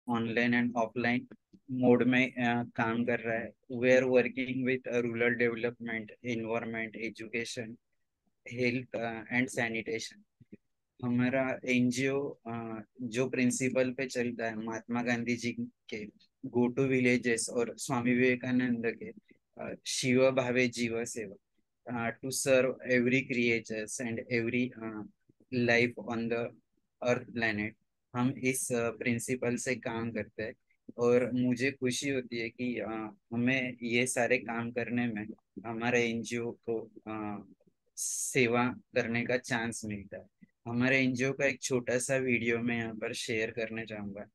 Online and offline mode में काम कर रहा है। We are working with rural development, environment, education, health and sanitation. हमारा एनजीओ जो प्रिंसिपल पे चलता है महात्मा गांधी जी के गो टू विलेजेस और स्वामी विवेकानंद के शिव भावे जीव सेवा, to serve every creatures and every life on the earth planet. हम इस प्रिंसिपल से काम करते हैं और मुझे खुशी होती है कि हमें ये सारे काम करने में हमारे एनजीओ को सेवा करने का चांस मिलता है। हमारे एनजीओ का एक छोटा सा वीडियो मैं यहाँ पर शेयर करने चाहूंगा।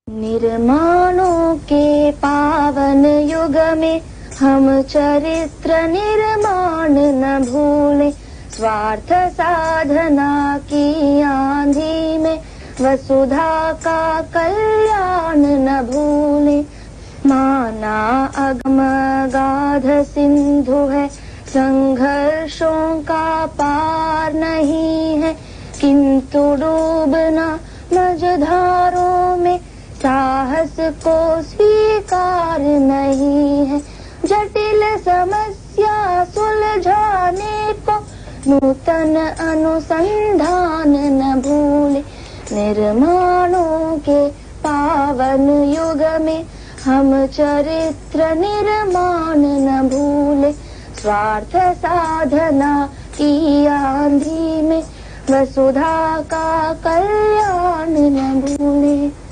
निर्माणों के पावन युग में हम चरित्र निर्माण न भूले, स्वार्थ साधना की आंधी में वसुधा का कल्याण न भूले। माना अगम गाध सिंधु है, संघर्षों का पार नहीं है, किंतु डूबना मझधारों में साहस को स्वीकार नहीं है। जटिल समस्या सुलझाने को नूतन अनुसंधान न भूले। निर्माणों के पावन युग में हम चरित्र निर्माण न भूले, स्वार्थ साधना की आंधी में वसुधा का कल्याण न भूले।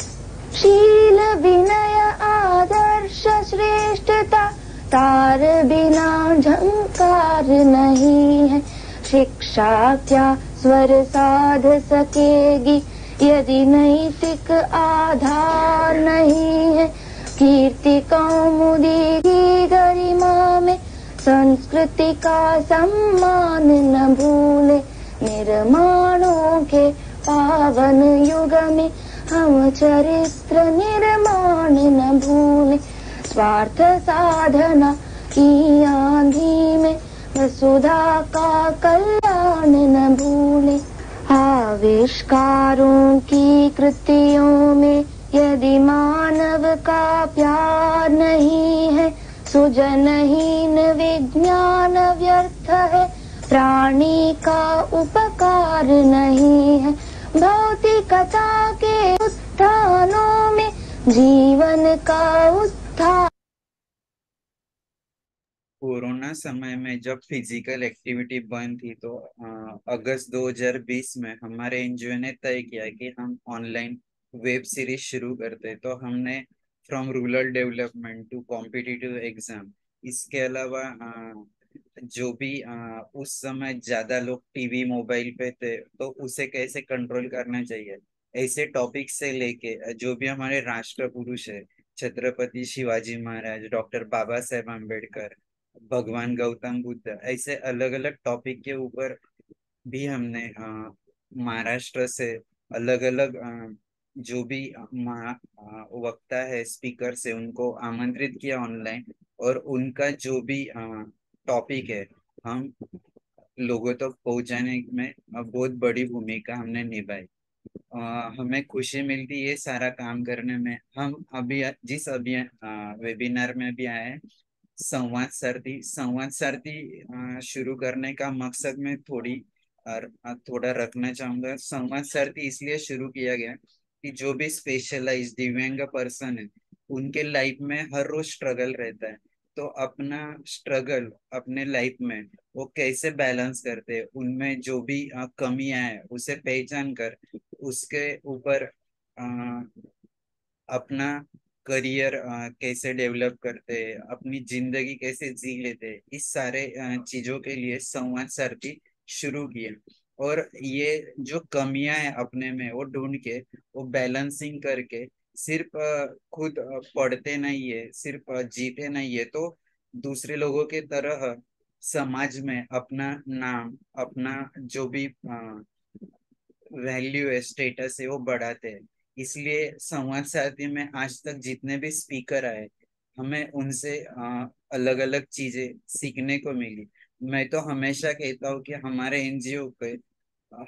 शील विनय आदर्श श्रेष्ठता तार बिना झंकार नहीं है। शिक्षा क्या स्वर साध सकेगी यदि नैतिक आधार नहीं है। कीर्ति कौमुदी की गरिमा में संस्कृति का सम्मान न भूले। निर्माणों के पावन युग में हम चरित्र निर्माण न भूले, स्वार्थ साधना की आंधी में वसुधा का कल्याण न भूले। आविष्कारों की कृतियों में यदि मानव का प्यार नहीं है, सुजनहीन विज्ञान व्यर्थ है, प्राणी का उपकार नहीं है। भौतिकता के उत्थानों में जीवन का उत्थान। कोरोना समय में जब फिजिकल एक्टिविटी बंद थी तो अगस्त 2020 में हमारे एनजीओ ने तय किया कि हम ऑनलाइन वेब सीरीज शुरू करते। तो हमने from rural development to competitive exam, इसके अलावा जो भी उस समय ज्यादा लोग टीवी मोबाइल पे थे तो उसे कैसे कंट्रोल करना चाहिए, ऐसे टॉपिक से लेके जो भी हमारे राष्ट्र पुरुष है, छत्रपति शिवाजी महाराज, डॉक्टर बाबा साहेब आम्बेडकर, भगवान गौतम बुद्ध, ऐसे अलग अलग टॉपिक के ऊपर भी हमने महाराष्ट्र से अलग अलग जो भी वक्ता है, स्पीकर से, उनको आमंत्रित किया ऑनलाइन। और उनका जो भी टॉपिक है हम लोगों तक पहुंचाने में बहुत बड़ी भूमिका हमने निभाई। हमें खुशी मिलती है ये सारा काम करने में। हम अभी जिस अभियान वेबिनार में भी आए हैं, संवाद सारथी शुरू करने का मकसद में थोड़ा रखना चाहूंगा। संवाद सारथी इसलिए शुरू किया गया कि जो भी स्पेशलाइज दिव्यांग पर्सन है उनके लाइफ में हर रोज स्ट्रगल रहता है। तो अपना स्ट्रगल अपने लाइफ में वो कैसे बैलेंस करते हैं, उनमें जो भी कमियां है उसे पहचान कर उसके ऊपर अपना करियर कैसे डेवलप करते हैं, अपनी जिंदगी कैसे जी लेते हैं, इस सारे चीजों के लिए संवाद सारथी शुरू किए। और ये जो कमियां हैं अपने में वो ढूंढ के वो बैलेंसिंग करके सिर्फ खुद पढ़ते नहीं है, सिर्फ जीते नहीं है, तो दूसरे लोगों के तरह समाज में अपना नाम, अपना जो भी वैल्यू है, स्टेटस है, वो बढ़ाते हैं। इसलिए संवाद सारथी में आज तक जितने भी स्पीकर आए, हमें उनसे अलग अलग चीजें सीखने को मिली। मैं तो हमेशा कहता हूँ कि हमारे एनजीओ पे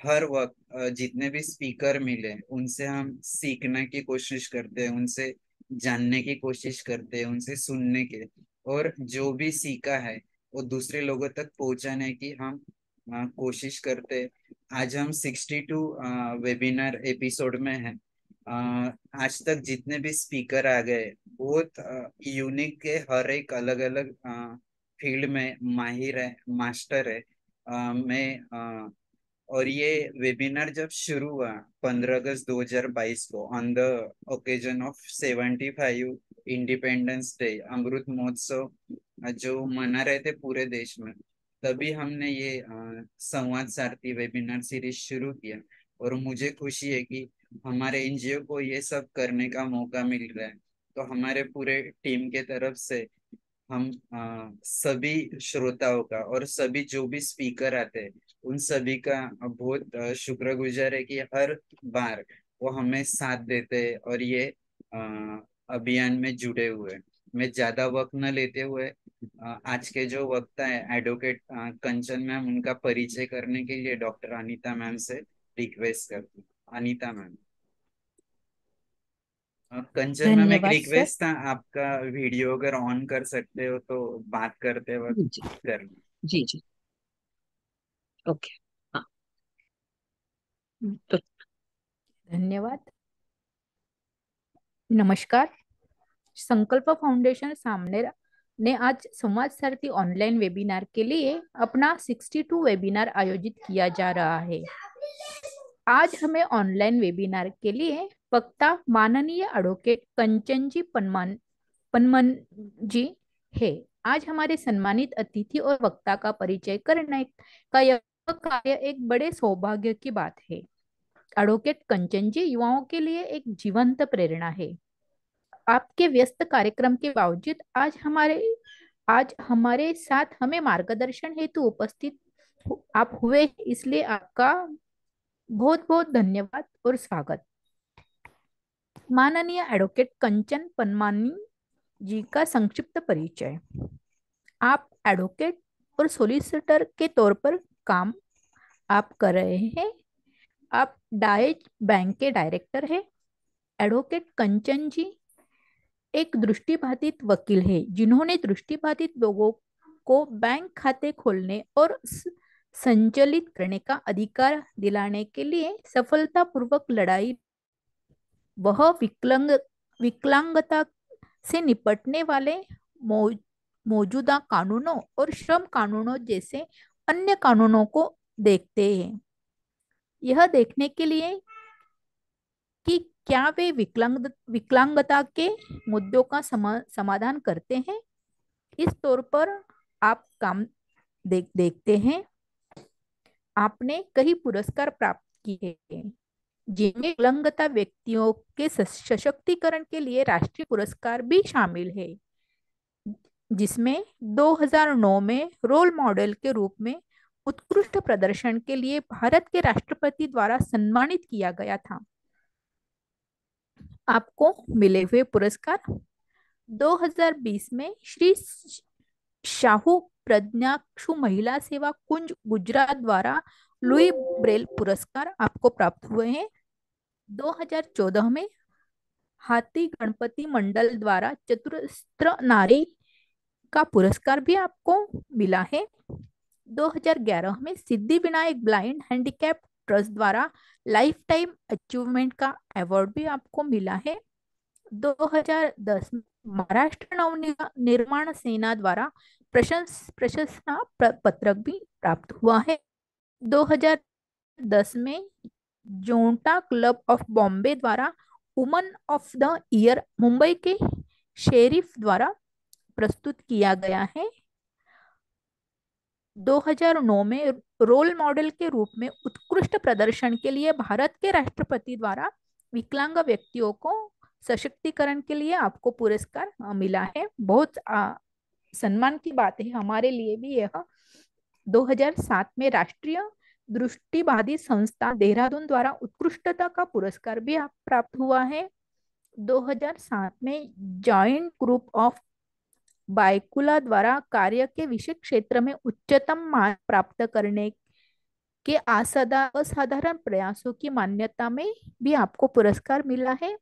हर वक्त जितने भी स्पीकर मिले उनसे हम सीखने की कोशिश करते हैं, उनसे जानने की कोशिश करते हैं, उनसे सुनने के, और जो भी सीखा है वो दूसरे लोगों तक पहुंचाने की हम कोशिश करते हैं। आज हम 62 वेबिनार एपिसोड में हैं। आज तक जितने भी स्पीकर आ गए बहुत यूनिक के, हर एक अलग अलग फील्ड में माहिर है, मास्टर है। मैं और ये वेबिनार जब शुरू हुआ 15 अगस्त 2022 को, on the occasion of 75 Independence Day, Amrit Mahotsav जो मना रहे थे पूरे देश में, तभी हमने ये संवाद सारथी वेबिनार सीरीज शुरू किया। और मुझे खुशी है कि हमारे एनजीओ को ये सब करने का मौका मिल रहा है। तो हमारे पूरे टीम के तरफ से हम सभी श्रोताओं का और सभी जो भी स्पीकर आते हैं उन सभी का बहुत शुक्रगुजार है कि हर बार वो हमें साथ देते हैं और ये अभियान में जुड़े हुए हैं। मैं ज्यादा वक्त न लेते हुए आज के जो वक्ता है एडवोकेट कंचन मैम, उनका परिचय करने के लिए डॉक्टर अनीता मैम से रिक्वेस्ट करती हूँ। अनीता मैम। कंचन मैम, एक धन्यवाद सर। रिक्वेस्ट था, आपका वीडियो अगर ऑन कर सकते हो तो बात करते वक्त जी कर। जी जी। ओके। हाँ। तो धन्यवाद। नमस्कार। संकल्प फाउंडेशन सामने ने आज संवाद सारथी ऑनलाइन वेबिनार के लिए अपना 62 वेबिनार आयोजित किया जा रहा है। आज हमें ऑनलाइन वेबिनार के लिए वक्ता माननीय एडवोकेट कंचन जी पनमन जी है। आज हमारे सम्मानित अतिथि और वक्ता का परिचय करने का यह कार्य एक बड़े सौभाग्य की बात है। एडवोकेट कंचन जी युवाओं के लिए एक जीवंत प्रेरणा है। आपके व्यस्त कार्यक्रम के बावजूद आज हमारे साथ हमें मार्गदर्शन हेतु उपस्थित आप हुए, इसलिए आपका बहुत बहुत धन्यवाद और स्वागत। माननीय एडवोकेट कंचन पनमानी जी का संक्षिप्त परिचय। आप एडवोकेट और सोलिसिटर के तौर पर काम आप कर रहे हैं। आप डाइट बैंक के डायरेक्टर हैं। एडवोकेट कंचन जी एक दृष्टिबाधित वकील है जिन्होंने दृष्टिबाधित लोगों को बैंक खाते खोलने और संचालित करने का अधिकार दिलाने के लिए सफलतापूर्वक लड़ाई। वह विकलांगता से निपटने वाले मौ, मौजूदा कानूनों और श्रम कानूनों जैसे अन्य कानूनों को देखते हैं, यह देखने के लिए कि क्या वे विकलांगता के मुद्दों का समाधान करते हैं। इस तौर पर आप काम देखते हैं। आपने कई पुरस्कार प्राप्त किए हैं जिनमें विकलांगता व्यक्तियों के सशक्तिकरण के लिए राष्ट्रीय पुरस्कार भी शामिल है, जिसमें 2009 में रोल मॉडल के रूप में उत्कृष्ट प्रदर्शन के लिए भारत के राष्ट्रपति द्वारा सम्मानित किया गया था। आपको मिले हुए पुरस्कार 2020 में श्री शाहू प्रज्ञाक्षु महिला सेवा कुंज गुजरात द्वारा लुई ब्रेल पुरस्कार आपको प्राप्त हुए हैं। 2014 में हाथी गणपति मंडल द्वारा चतुरस्त्र नारी का पुरस्कार भी आपको मिला है। 2011 में Siddhi Vinayak blind handicap trust द्वारा लाइफ टाइम अचीवमेंट का अवार्ड भी आपको मिला है। 2010 में महाराष्ट्र नवनिर्माण सेना द्वारा प्रशंसा पत्रक भी प्राप्त हुआ है। 2010 में जोंटा क्लब ऑफ बॉम्बे द्वारा woman of the year Mumbai के शेरिफ द्वारा प्रस्तुत किया गया है। 2009 में रोल मॉडल के रूप में उत्कृष्ट प्रदर्शन के लिए भारत के राष्ट्रपति द्वारा विकलांग व्यक्तियों को सशक्तिकरण के लिए आपको पुरस्कार मिला है। बहुत सम्मान की बात है हमारे लिए भी यह। 2007 में राष्ट्रीय दृष्टिबाधित संस्था देहरादून द्वारा उत्कृष्टता का पुरस्कार भी आप प्राप्त हुआ है। 2007 में जॉइंट ग्रुप ऑफ बायकुला द्वारा कार्य के विशेष क्षेत्र में उच्चतम मान प्राप्त करने के असाधारण प्रयासों की मान्यता में भी आपको पुरस्कार मिला है।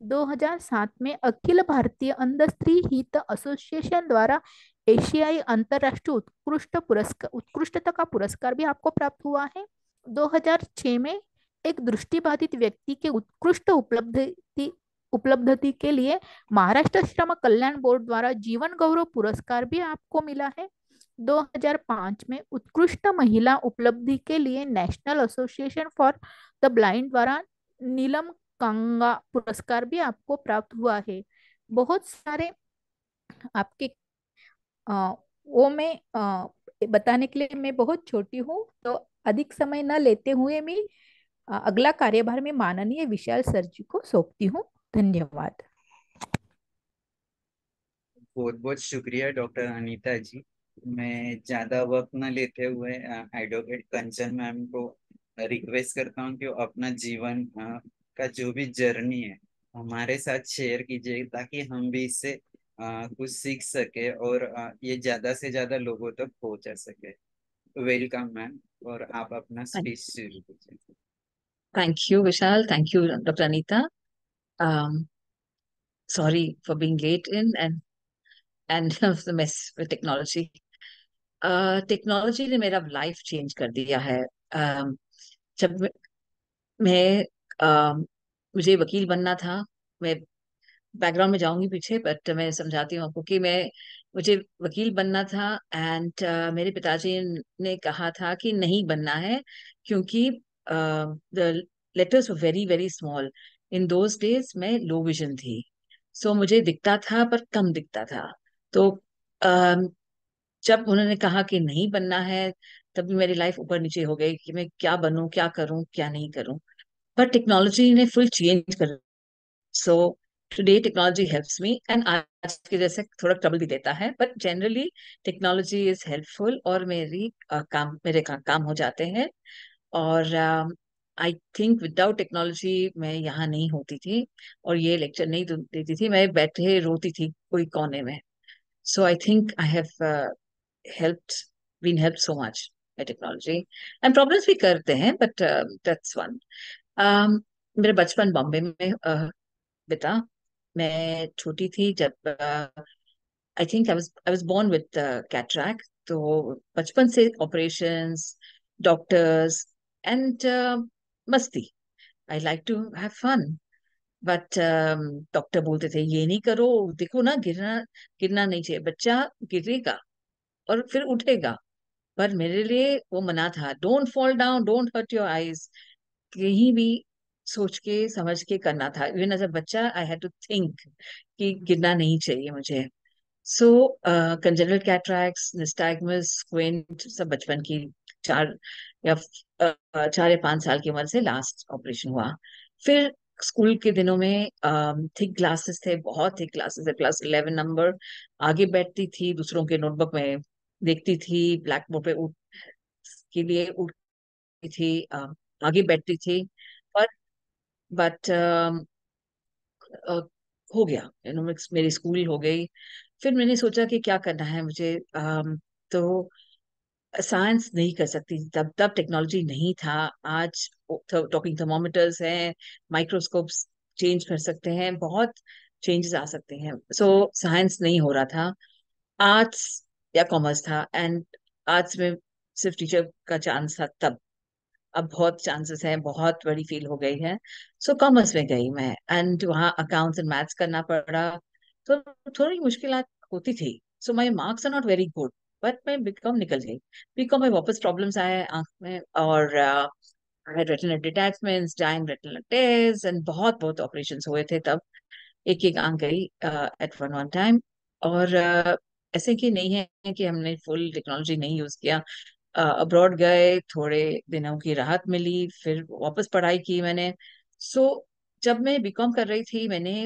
2007 में अखिल भारतीय अंध स्त्री हित एसोसिएशन द्वारा एशियाई अंतरराष्ट्रीय उत्कृष्टता का पुरस्कार भी आपको प्राप्त हुआ है। 2006 में एक दृष्टिबाधित व्यक्ति के उत्कृष्ट उपलब्धि के लिए महाराष्ट्र श्रम कल्याण बोर्ड द्वारा जीवन गौरव पुरस्कार भी आपको मिला है। 2005 में उत्कृष्ट महिला उपलब्धि के लिए national association for the blind द्वारा नीलम कांगा पुरस्कार भी आपको प्राप्त हुआ है। बहुत सारे आपके वो मैं बताने के लिए मैं बहुत छोटी हूँ, तो अधिक समय न लेते हुए मैं अगला कार्यभार में माननीय विशाल सर जी को सौंपती हूँ। धन्यवाद। बहुत बहुत शुक्रिया डॉक्टर अनीता जी। मैं ज्यादा वक्त न लेते हुए एडवोकेट कंचन मैम को रिक्वेस्ट करता हूँ कि वो अपना जीवन का जो भी जर्नी है हमारे साथ शेयर कीजिए, ताकि हम भी इससे कुछ सीख सके और ये ज्यादा से ज्यादा लोगों तक पहुंचा सके। वेलकम मैम, और आप अपना स्पीच शुरू कीजिए। Thank you, Vishal. Thank you, Dr. Anita. Um, Sorry for being late in and the mess with technology. Technology ने मेरा लाइफ चेंज कर दिया है। जब मैं मुझे वकील बनना था, मैं बैकग्राउंड में जाऊंगी पीछे, बट मैं समझाती हूँ आपको कि मैं मुझे वकील बनना था। एंड मेरे पिताजी ने कहा था कि नहीं बनना है, क्योंकि the letters were very very small. In those days मैं लो विजन थी, सो मुझे दिखता था पर कम दिखता था। तो जब उन्होंने कहा कि नहीं बनना है, तब भी मेरी लाइफ ऊपर नीचे हो गई कि मैं क्या बनूं, क्या करूं, क्या नहीं करूं। पर टेक्नोलॉजी ने फुल चेंज कर। So today technology helps me, and आज के जैसे थोड़ा ट्रबल भी देता है, but generally technology is helpful और मेरे काम हो जाते हैं। और आई थिंक विदाउट टेक्नोलॉजी मैं यहाँ नहीं होती थी और ये लेक्चर नहीं देती थी, मैं बैठे रोती थी कोई कोने में। So I think I have helped been helped so much by technology, and problems भी करते हैं, but that's one. मेरा बचपन बॉम्बे में बिता। मैं छोटी थी जब I think I was born with cataract. तो बचपन से ऑपरेशंस, डॉक्टर्स एंड मस्ती। I like to have fun, but doctor बोलते थे ये नहीं करो, देखो ना गिरना गिरना नहीं चाहिए, बच्चा गिरेगा और फिर उठेगा। पर मेरे लिए वो मना था, don't fall down, don't hurt your eyes. कहीं भी सोच के समझ के करना था। इवन एज अ बच्चा आई हैड टू थिंक कि गिरना नहीं चाहिए मुझे। सो कंजेनिटल कैटरैक्ट्स, निस्टैग्मस, स्क्विंट सब बचपन की 4 या 5 साल की उम्र से लास्ट ऑपरेशन हुआ। फिर स्कूल के दिनों में थिक ग्लासेस थे, बहुत थिक ग्लासेस थे, क्लास 11 नंबर। आगे बैठती थी, दूसरों के नोटबुक में देखती थी, ब्लैक बोर्ड पे के लिए उठती थी, आगे बैठती थी। पर बट हो गया, मेरी स्कूल हो गई। फिर मैंने सोचा कि क्या करना है मुझे। तो साइंस नहीं कर सकती तब तब टेक्नोलॉजी नहीं था। आज टॉकिंग थर्मोमीटर्स हैं, माइक्रोस्कोप्स चेंज कर सकते हैं, बहुत चेंजेस आ सकते हैं। सो साइंस नहीं हो रहा था, आर्ट्स या कॉमर्स था। एंड आर्ट्स में सिर्फ टीचर का चांस था तब, अब बहुत चांसेस हैं, बहुत बड़ी फील्ड हो गई है। सो कॉमर्स में गई मैं, एंड वहाँ अकाउंट्स एंड मैथ्स करना पड़ा। तो थोड़ी मुश्किलात होती थी। So my marks are not very good, but मैं बीकॉम निकल गई। बीकॉम में वापस प्रॉब्लम्स आए आंख में, और I had retinal detachments, dying retinal tears, and बहुत बहुत ऑपरेशंस हुए थे तब। एक एक आंख गई एट वन टाइम। और ऐसे कि नहीं है कि हमने फुल टेक्नोलॉजी नहीं यूज किया। अब्रॉड गए, थोड़े दिनों की राहत मिली, फिर वापस पढ़ाई की मैंने। सो जब मैं बीकॉम कर रही थी, मैंने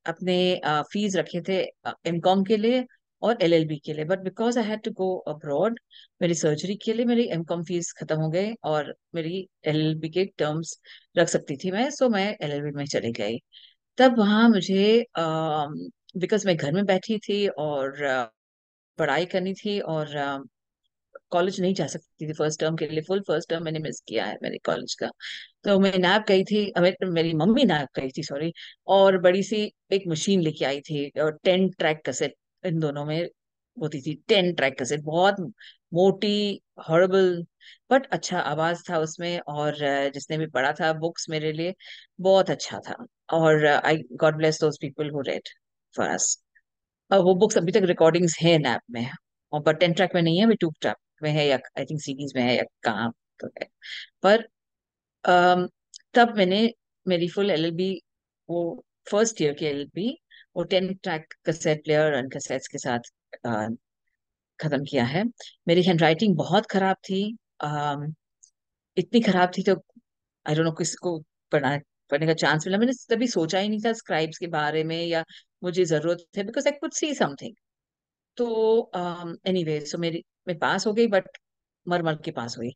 अपने फीस रखे थे एमकॉम के लिए और एलएलबी के लिए, but because I had to go abroad मेरी सर्जरी के लिए मेरी एमकॉम फीस खत्म हो गई और मेरी एलएलबी के टर्म्स रख सकती थी मैं, सो मैं एलएलबी में चली गई। तब वहां मुझे बिकॉज मैं घर में बैठी थी और पढ़ाई करनी थी और कॉलेज नहीं जा सकती थी फर्स्ट टर्म के लिए, फुल फर्स्ट टर्म मैंने मिस किया है मेरे कॉलेज का। तो मैं नैप गई थी, मेरी मम्मी नैप गई थी सॉरी, और बड़ी सी एक मशीन लेके आई थी और 10 ट्रैक कैसेट इन दोनों में होती थी। 10 ट्रैक कैसेट, बहुत मोटी, हॉरिबल, बट अच्छा आवाज था उसमें, और जिसने भी पढ़ा था बुक्स मेरे लिए बहुत अच्छा था। और I God bless those people who read for us. वो बुक्स अभी तक रिकॉर्डिंग्स है नैप में, और पर 10 ट्रैक में नहीं है, अभी 2 ट्रैक में है, या आई थिंक सीडीज में है, या कहाँ तो है। पर अम, तब मैंने मेरी फुल एलएलबी, वो फर्स्ट ईयर की एलएलबी, वो 10 track cassette player and cassettes के साथ अ, खत्म किया है। मेरी हैंडराइटिंग बहुत खराब थी, अम, इतनी खराब थी तो आई डोंट नो किसको पढ़ा पढ़ने का चांस मिला। मैंने तभी सोचा ही नहीं था स्क्राइब्स के बारे में, या मुझे जरूरत है, because I could see something. तो एनीवे सो मेरी मैं पास हो गई, बट मर मर के पास हुई।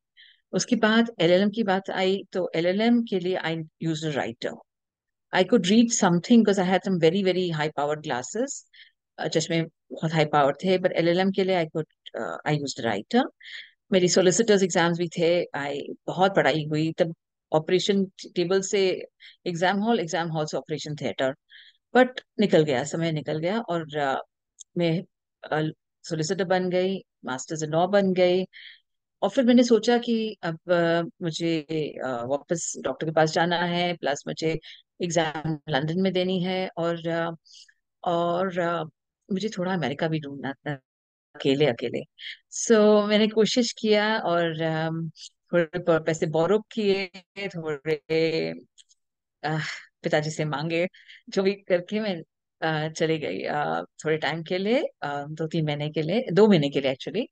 उसके बाद एलएलएम की बात आई, तो एलएलएम के लिए I use a writer. I could read something because I had some very very high powered glasses, चश्मे बहुत हाई पावर थे, बट एलएलएम के लिए आई यूज राइटर। मेरी सोलिसिटर्स एग्जाम्स भी थे, आई बहुत पढ़ाई हुई तब। ऑपरेशन टेबल से एग्जाम हॉल से ऑपरेशन थिएटर, बट निकल गया, समय निकल गया, और मैं सोलिसिटर बन गई, मास्टर्स इन लॉ बन गई। और फिर मैंने सोचा कि अब मुझे वापस डॉक्टर के पास जाना है, प्लस मुझे एग्जाम लंदन में देनी है, और मुझे थोड़ा अमेरिका भी ढूंढना था, अकेले अकेले। मैंने कोशिश किया, और थोड़े पैसे बोरो किए, थोड़े अह, पिताजी से मांगे, जो भी करके मैं चली गई थोड़े टाइम के लिए, 2-3 महीने के लिए, 2 महीने के लिए एक्चुअली,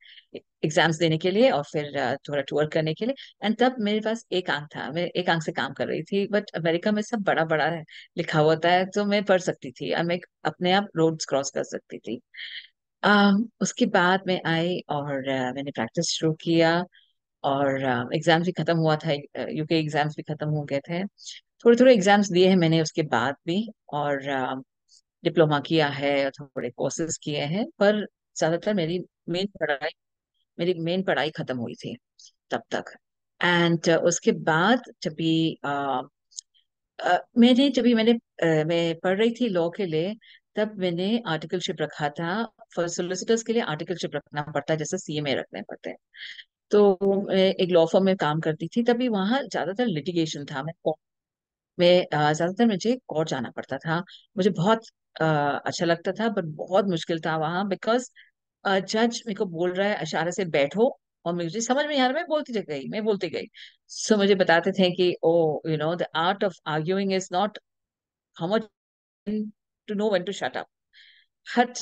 एग्जाम्स देने के लिए, और फिर थोड़ा टूर करने के लिए। एंड तब मेरे पास एक आंख था, मैं एक आंख से काम कर रही थी, बट अमेरिका में सब बड़ा बड़ा है, लिखा होता है, तो मैं पढ़ सकती थी और मैं अपने आप रोड्स क्रॉस कर सकती थी। उसके बाद मैं आई और मैंने प्रैक्टिस शुरू किया, और एग्जाम्स भी खत्म हुआ था, यूके एग्जाम्स भी खत्म हो गए थे। थोड़े थोड़े एग्जाम्स दिए हैं मैंने उसके बाद भी, और डिप्लोमा किया है, थोड़े कोर्सेज किए हैं, पर ज्यादातर मेरी मेन पढ़ाई खत्म हुई थी तब तक। एंड उसके बाद मैं पढ़ रही थी लॉ के लिए, तब मैंने आर्टिकलशिप रखा था। फॉर सोलिसिटर्स के लिए आर्टिकलशिप रखना पड़ता है, जैसे सीएमए रखने पड़ते हैं। तो मैं एक लॉ फर्म में काम करती थी, तभी वहां ज्यादातर लिटिगेशन था। ज्यादातर मुझे कोर्ट जाना पड़ता था। मुझे बहुत अच्छा लगता था, पर बहुत मुश्किल था वहां, बिकॉज जज मेरे को बोल रहा है इशारे से बैठो, और मुझे समझ में नहीं आ रहा, मैं बोलती गई। मुझे बताते थे कि oh you know the art of arguing is not how much to know when to shut up. हट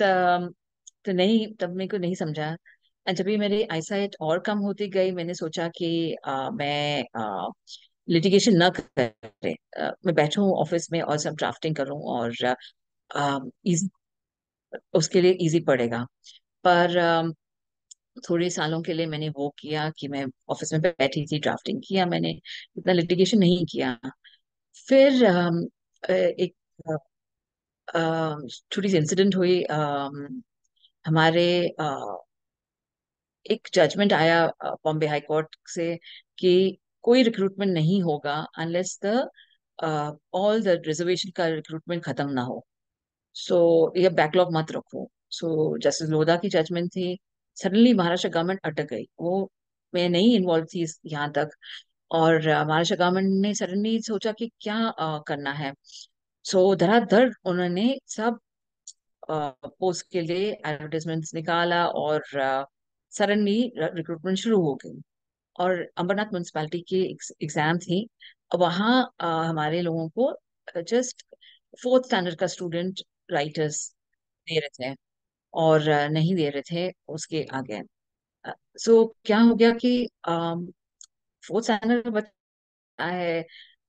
तो नहीं, तब मेरे को नहीं समझा। जब भी मेरी आईसाइट और कम होती गई, मैंने सोचा कि मैं लिटिगेशन न करे, मैं बैठूं ऑफिस में और सब ड्राफ्टिंग करूं, और इजी, उसके लिए इजी पड़ेगा। पर थोड़े सालों के लिए मैंने वो किया कि मैं ऑफिस में बैठी थी, ड्राफ्टिंग किया मैंने, इतना लिटिगेशन नहीं किया। फिर एक छोटी सी इंसिडेंट हुई, हमारे एक जजमेंट आया बॉम्बे हाई कोर्ट से, कि कोई रिक्रूटमेंट नहीं होगा unless the all the reservation का रिक्रूटमेंट खत्म ना हो। ये बैकलॉग मत रखो। जस्टिस लोधा की जजमेंट थी। सडनली महाराष्ट्र गवर्नमेंट अटक गई, वो मैं नहीं इन्वॉल्व थी यहाँ तक, और महाराष्ट्र गवर्नमेंट ने सडनली सोचा कि क्या करना है। धड़ाधड़ उन्होंने सब पोस्ट के लिए एडवर्टाइजमेंट्स निकाला, और सडनली रिक्रूटमेंट शुरू हो गई। और अंबरनाथ म्यूनसिपैलिटी की एग्जाम थी, वहाँ हमारे लोगों को जस्ट फोर्थ स्टैंडर्ड का स्टूडेंट राइटर्स दे रहे थे, और नहीं दे रहे थे उसके आगे। क्या हो गया कि फोर्थ स्टैंडर्ड का बच्चा है,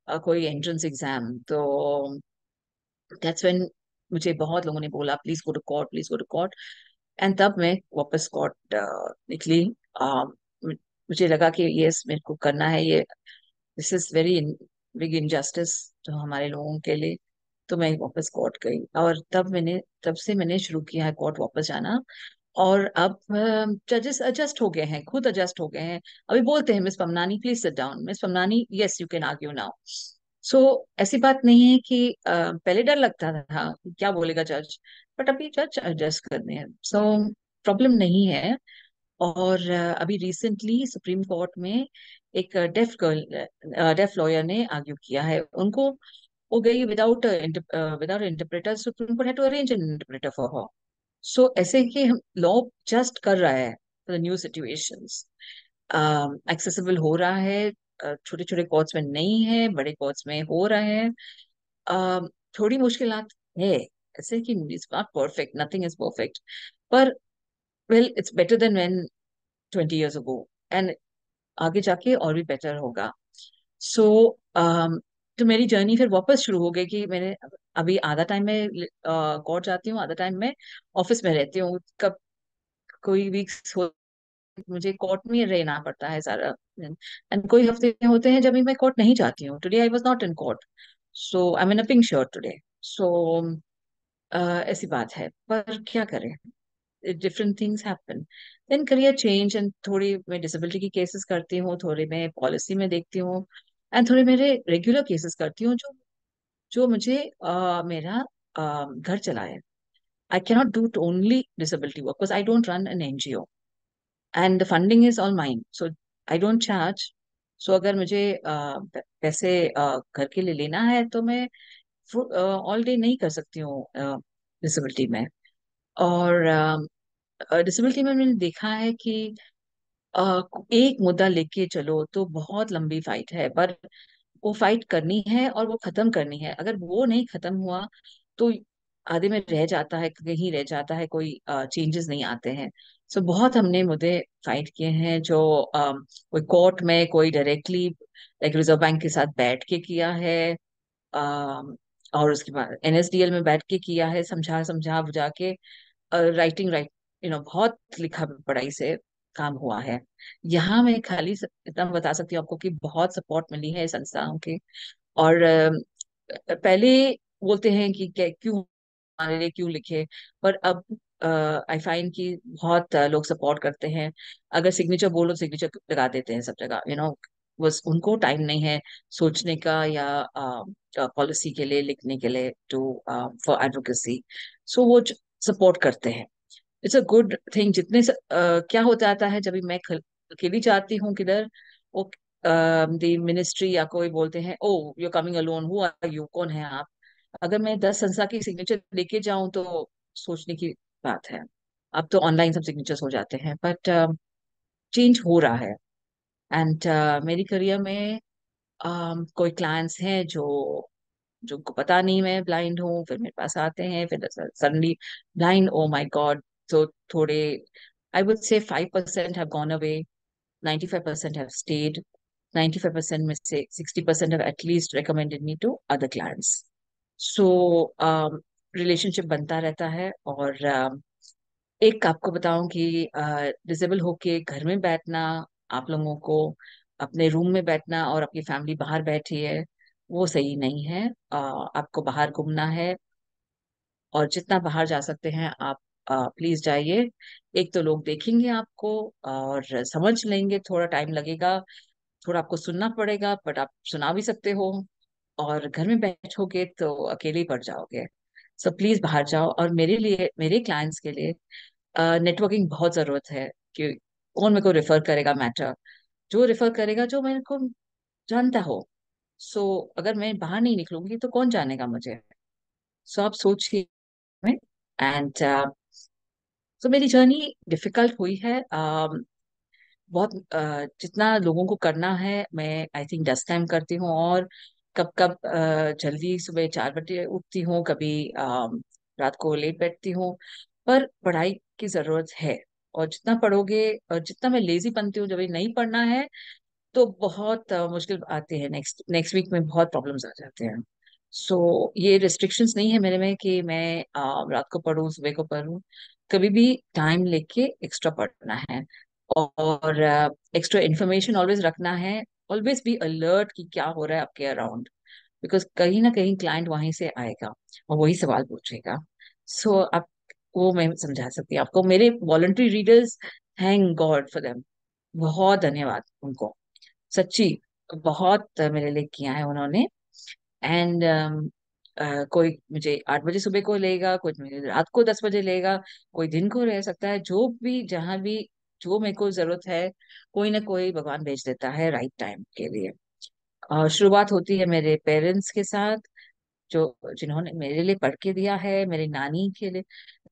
कोई एंट्रेंस एग्जाम, तो दैट्स व्हेन मुझे बहुत लोगों ने बोला please go to court, please go to court. And तब मैं वापस कोर्ट निकली। मुझे लगा कि यस, मेरे को करना है ये, this is very big injustice जो हमारे लोगों के लिए। तो मैं वापस कोर्ट गई, और तब से मैंने शुरू किया है कोर्ट वापस जाना। और अब जजेस एडजस्ट हो गए हैं, खुद एडजस्ट हो गए हैं। अभी बोलते हैं, Miss Pamnani please sit down, Miss Pamnani yes you can argue now. So ऐसी बात नहीं है कि पहले डर लगता था कि क्या बोलेगा जज, बट अभी जज एडजस्ट करने हैं, सो प्रॉब्लम नहीं है। और अभी रिसेंटली सुप्रीम कोर्ट में एक डेफ लॉयर ने आर्ग्यू किया है, उनको वो गई without interpreter, Supreme Court had to arrange an interpreter for her. So ऐसे कि हम लॉ जस्ट कर रहा है for the new situations, accessible हो रहा है। छोटे छोटे कोर्ट्स में नहीं है, बड़े कोर्ट्स में हो रहा है। थोड़ी मुश्किलात है, ऐसे कि it's not perfect, nothing is perfect, पर well it's better than when 20 years ago, and आगे जाके और भी बेटर होगा। सो तो मेरी जर्नी फिर वापस शुरू हो गई कि मैंने अभी आधा टाइम में कोर्ट जाती हूँ, आधा टाइम में ऑफिस में रहती हूँ। कब कोई वीक्स हो मुझे कोर्ट में रहना पड़ता है सारा दिन, एंड कोई हफ्ते होते हैं जब भी मैं कोर्ट नहीं जाती हूँ। Today I was not in court, so I am in a pink shirt today. So ऐसी बात है, पर क्या करें, different things happen. Then career change, and थोड़ी मैं डिसेबिलिटी की केसेस करती हूँ, थोड़ी मैं पॉलिसी में देखती हूँ, एंड थोड़े मेरे रेगुलर केसेस करती हूँ जो जो मुझे मेरा घर चलाए। I cannot do only disability work because I don't run an NGO, and the funding is all mine, so I don't charge. So अगर मुझे पैसे घर के लिए लेना है तो मैं ऑल डे नहीं कर सकती हूँ डिसेबिलिटी में। और डिसेबिलिटी में मैंने देखा है कि एक मुद्दा लेके चलो तो बहुत लंबी फाइट है, पर वो फाइट करनी है और वो खत्म करनी है। अगर वो नहीं खत्म हुआ तो आधे में रह जाता है, कहीं रह जाता है, कोई चेंजेस नहीं आते हैं। सो बहुत हमने मुद्दे फाइट किए हैं जो कोई कोर्ट में, कोई डायरेक्टली लाइक रिजर्व बैंक के साथ बैठ के किया है, और उसके बाद एनएसडीएल में बैठ के किया है, समझा समझा बुझा के, राइटिंग राइट बहुत लिखा पढ़ाई से काम हुआ है। यहाँ मैं खाली इतना बता सकती हूँ आपको कि बहुत सपोर्ट मिली है संस्थाओं के। और पहले बोलते हैं कि क्यों हमारे लिए क्यों लिखे, पर अब आई फाइंड कि बहुत लोग सपोर्ट करते हैं। अगर सिग्नेचर बोलो, सिग्नेचर लगा देते हैं सब जगह, बस उनको टाइम नहीं है सोचने का या पॉलिसी के लिए लिखने के लिए, टू फॉर एडवोकेसी। सो वो सपोर्ट करते हैं, इट्स अ गुड थिंग। क्या होता आता है जब भी मैं अकेली जाती हूँ किधर, वो द मिनिस्ट्री या कोई बोलते हैं, oh you coming alone, who are you, कौन है आप। अगर मैं 10 संस्था की सिग्नेचर लेके जाऊं तो सोचने की बात है। अब तो ऑनलाइन सब सिग्नेचर्स हो जाते हैं, बट चेंज हो रहा है। एंड मेरी करियर में कोई क्लाइंट्स हैं जो जो को पता नहीं मैं ब्लाइंड हूँ, फिर मेरे पास आते हैं, फिर suddenly blind, oh my god. तो थोड़े, I would say 5% have gone away, 95% have stayed, 95% में से 60% have at least recommended me to other clients. So relationship बनता रहता है। और एक आपको बताऊं कि डिसेबल होके घर में बैठना, आप लोगों को अपने रूम में बैठना और अपनी फैमिली बाहर बैठी है, वो सही नहीं है। आपको बाहर घूमना है, और जितना बाहर जा सकते हैं आप प्लीज जाइए। एक तो लोग देखेंगे आपको और समझ लेंगे, थोड़ा टाइम लगेगा, थोड़ा आपको सुनना पड़ेगा, बट आप सुना भी सकते हो। और घर में बैठोगे तो अकेले ही पड़ जाओगे। सो प्लीज बाहर जाओ। और मेरे लिए, मेरे क्लाइंट्स के लिए नेटवर्किंग बहुत जरूरत है, कि कौन मेरे को रेफर करेगा, मैटर जो रेफर करेगा जो मेरे को जानता हो। सो अगर मैं बाहर नहीं निकलूंगी तो कौन जानेगा मुझे। सो आप सोचिए। एंड सो मेरी जर्नी डिफिकल्ट हुई है, बहुत जितना लोगों को करना है मैं आई थिंक 10 टाइम करती हूँ। और कब कब जल्दी सुबह 4 बजे उठती हूँ, कभी रात को लेट बैठती हूँ, पर पढ़ाई की जरूरत है। और जितना पढ़ोगे, और जितना मैं लेजी बनती हूँ जब ये नहीं पढ़ना है, तो बहुत मुश्किल आते हैं, नेक्स्ट नेक्स्ट वीक में बहुत प्रॉब्लम्स आ जाते हैं। सो ये रिस्ट्रिक्शंस नहीं है मेरे में कि मैं रात को पढूं, सुबह को पढूं। कभी भी टाइम लेके एक्स्ट्रा पढ़ना है, और एक्स्ट्रा इंफॉर्मेशन ऑलवेज रखना है। ऑलवेज बी अलर्ट कि क्या हो रहा है आपके अराउंड, बिकॉज कहीं ना कहीं क्लाइंट वहीं से आएगा और वही सवाल पूछेगा। सो आप, वो मैं समझा सकती हूँ आपको। मेरे voluntary readers, thank God for them, बहुत धन्यवाद उनको, सच्ची। बहुत मेरे लिए किया है उन्होंने। एंड कोई मुझे 8 बजे सुबह को लेगा, कोई मुझे रात को 10 बजे लेगा, कोई दिन को रह सकता है, जो भी जहां भी जो मेरे को जरूरत है, कोई ना कोई भगवान भेज देता है राइट टाइम के लिए। शुरुआत होती है मेरे पेरेंट्स के साथ, जो जिन्होंने मेरे लिए पढ़ के दिया है, मेरी नानी के लिए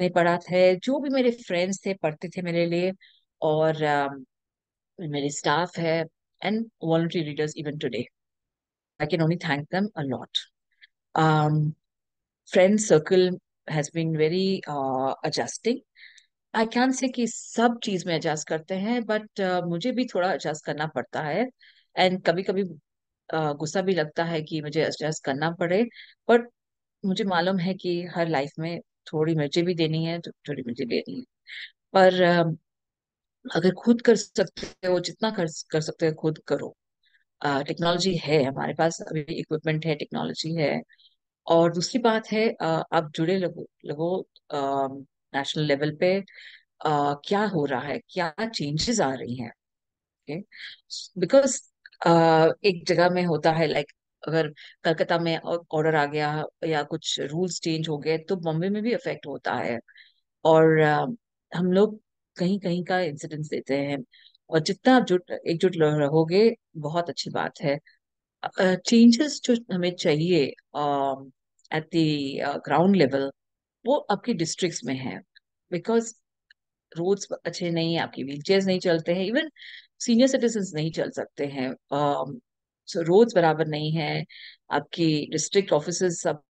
ने पढ़ा है, जो भी मेरे फ्रेंड्स थे पढ़ते थे मेरे लिए, और मेरे स्टाफ है, and voluntary readers even today. I can only thank them a lot. Friend circle has been very adjusting. I can say कि सब चीज में एडजस्ट करते हैं, बट मुझे भी थोड़ा एडजस्ट करना पड़ता है। एंड कभी कभी गुस्सा भी लगता है कि मुझे एडजस्ट करना पड़े, बट मुझे मालूम है कि हर लाइफ में थोड़ी मिर्ची भी देनी है, तो थोड़ी मिर्ची देनी है। पर अगर खुद कर सकते हो, जितना कर सकते हो खुद करो। टेक्नोलॉजी है हमारे पास, अभी इक्विपमेंट है, टेक्नोलॉजी है। और दूसरी बात है, आप जुड़े लगो लगो नेशनल लेवल पे, क्या हो रहा है, क्या चेंजेस आ रही हैं। बिकॉज एक जगह में होता है, लाइक अगर कलकत्ता में ऑर्डर आ गया या कुछ रूल्स चेंज हो गए, तो बॉम्बे में भी इफेक्ट होता है। और हम लोग कहीं कहीं का इंसिडेंस देते हैं। और जितना आप जुट एकजुट रहोगे, बहुत अच्छी बात है। चेंजेस जो हमें चाहिए एट द ग्राउंड लेवल, वो आपके डिस्ट्रिक्ट्स में है। बिकॉज रोड्स अच्छे नहीं है, आपकी व्हीलचेयर्स नहीं चलते हैं, इवन सीनियर सिटीजन्स नहीं चल सकते हैं। सो रोड्स बराबर नहीं है, आपकी डिस्ट्रिक्ट ऑफिसेज सब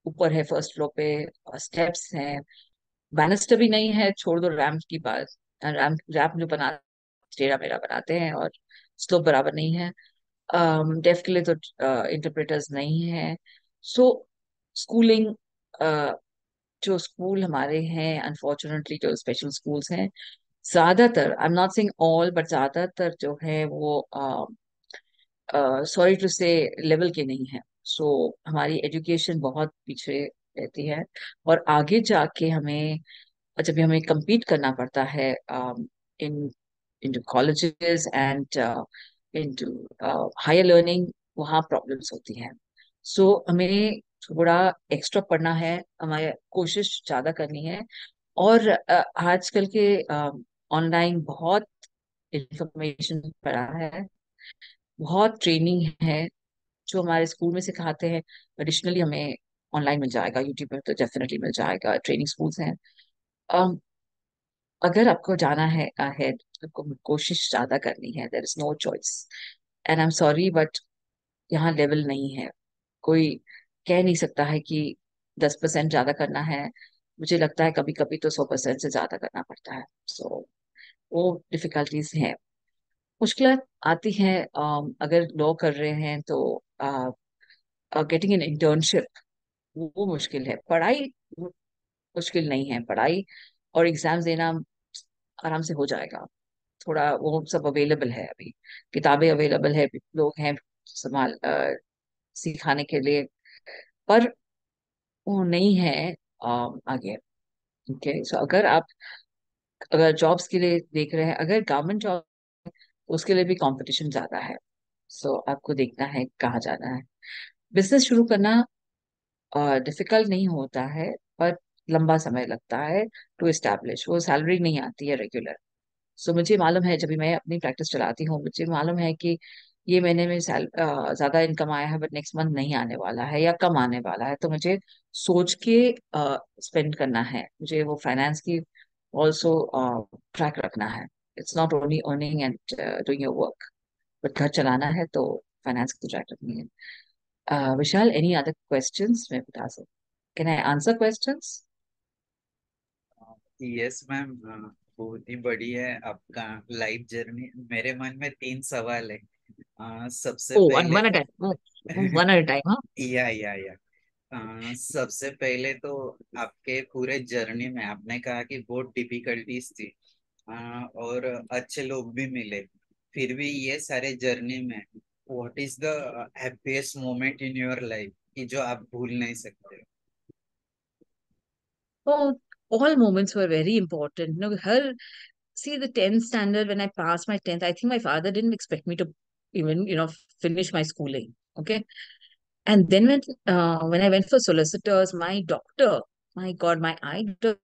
ऊपर है, फर्स्ट फ्लोर पे स्टेप्स हैं, बैनिस्टर भी नहीं है, छोड़ दो रैम्प की बात। रैम्प रैम्प जो बना टेढ़ा मेढ़ा बनाते हैं, और स्लोप बराबर नहीं है। डेफ के लिए तो इंटरप्रेटर्स नहीं है। सो स्कूलिंग, जो स्कूल हमारे हैं, अनफॉर्चुनेटली जो स्पेशल स्कूल्स हैं, ज्यादातर, आई am not saying all, but ज्यादातर जो है वो सॉरी टू से लेवल के नहीं है। सो हमारी एजुकेशन बहुत पीछे रहती है। और आगे जाके हमें, जब हमें compete करना पड़ता है इन into colleges and into higher learning, वहाँ प्रॉब्लम्स होती हैं। सो हमें थोड़ा एक्स्ट्रा पढ़ना है, हमें कोशिश ज्यादा करनी है। और आजकल के ऑनलाइन बहुत इंफॉर्मेशन पड़ा है, बहुत ट्रेनिंग है, जो हमारे स्कूल में सिखाते हैं एडिशनली हमें ऑनलाइन मिल जाएगा, यूट्यूब पर तो डेफिनेटली मिल जाएगा, ट्रेनिंग स्कूल्स हैं। अगर आपको जाना है अहेड, आपको कोशिश ज्यादा करनी है, there is no choice. And I am sorry, but यहाँ लेवल नहीं है। कोई कह नहीं सकता है कि 10% ज्यादा करना है। मुझे लगता है कभी कभी तो 100% से ज्यादा करना पड़ता है। सो वो डिफिकल्टीज हैं, मुश्किल आती हैं। अगर लॉ कर रहे हैं तो गेटिंग एन इंटर्नशिप, वो मुश्किल है। पढ़ाई मुश्किल नहीं है, पढ़ाई और एग्जाम्स देना आराम से हो जाएगा। थोड़ा वो सब अवेलेबल है अभी, किताबें अवेलेबल है, लोग हैं संभाल सिखाने के लिए, पर वो नहीं है आगे। ओके, सो अगर आप, अगर जॉब्स के लिए देख रहे हैं, अगर गवर्नमेंट जॉब, उसके लिए भी कंपटीशन ज्यादा है। सो आपको देखना है कहाँ जाना है। बिजनेस शुरू करना डिफिकल्ट नहीं होता है, पर लंबा समय लगता है टू एस्टैब्लिश। वो सैलरी नहीं आती है रेगुलर। सो मुझे मालूम है, जब भी मैं अपनी प्रैक्टिस चलाती हूँ, मुझे मालूम है कि ये महीने में ज्यादा इनकम आया है, बट नेक्स्ट मंथ नहीं आने वाला है या कम आने वाला है, तो मुझे सोच के स्पेंड करना है। मुझे वो फाइनेंस की ऑल्सो ट्रैक रखना है। It's not only earning and doing your work, but घर चलाना है तो फाइनेंस की ट्रैक रखनी है। विशाल, एनी अदर क्वेश्चंस मैं बता सकती, can I answer questions? Yes ma'am, बहुत ही बढ़िया है आपका लाइफ जर्नी। मेरे मन में 3 सवाल है। सबसे ओ, वन पहले one at time, one at time, हाँ। या सबसे पहले तो आपके पूरे जर्नी में आपने कहा कि बहुत डिफिकल्टीज थी, और अच्छे लोग भी मिले, फिर भी ये सारे जर्नी में what is the happiest moment in your life कि जो आप भूल नहीं सकते? Oh, all moments were very important. Her see the 10th standard when I passed my 10th, I think my father didn't expect me to even, finish my schooling. Okay. And then when I went for solicitors, my doctor, my God, my eye doctor,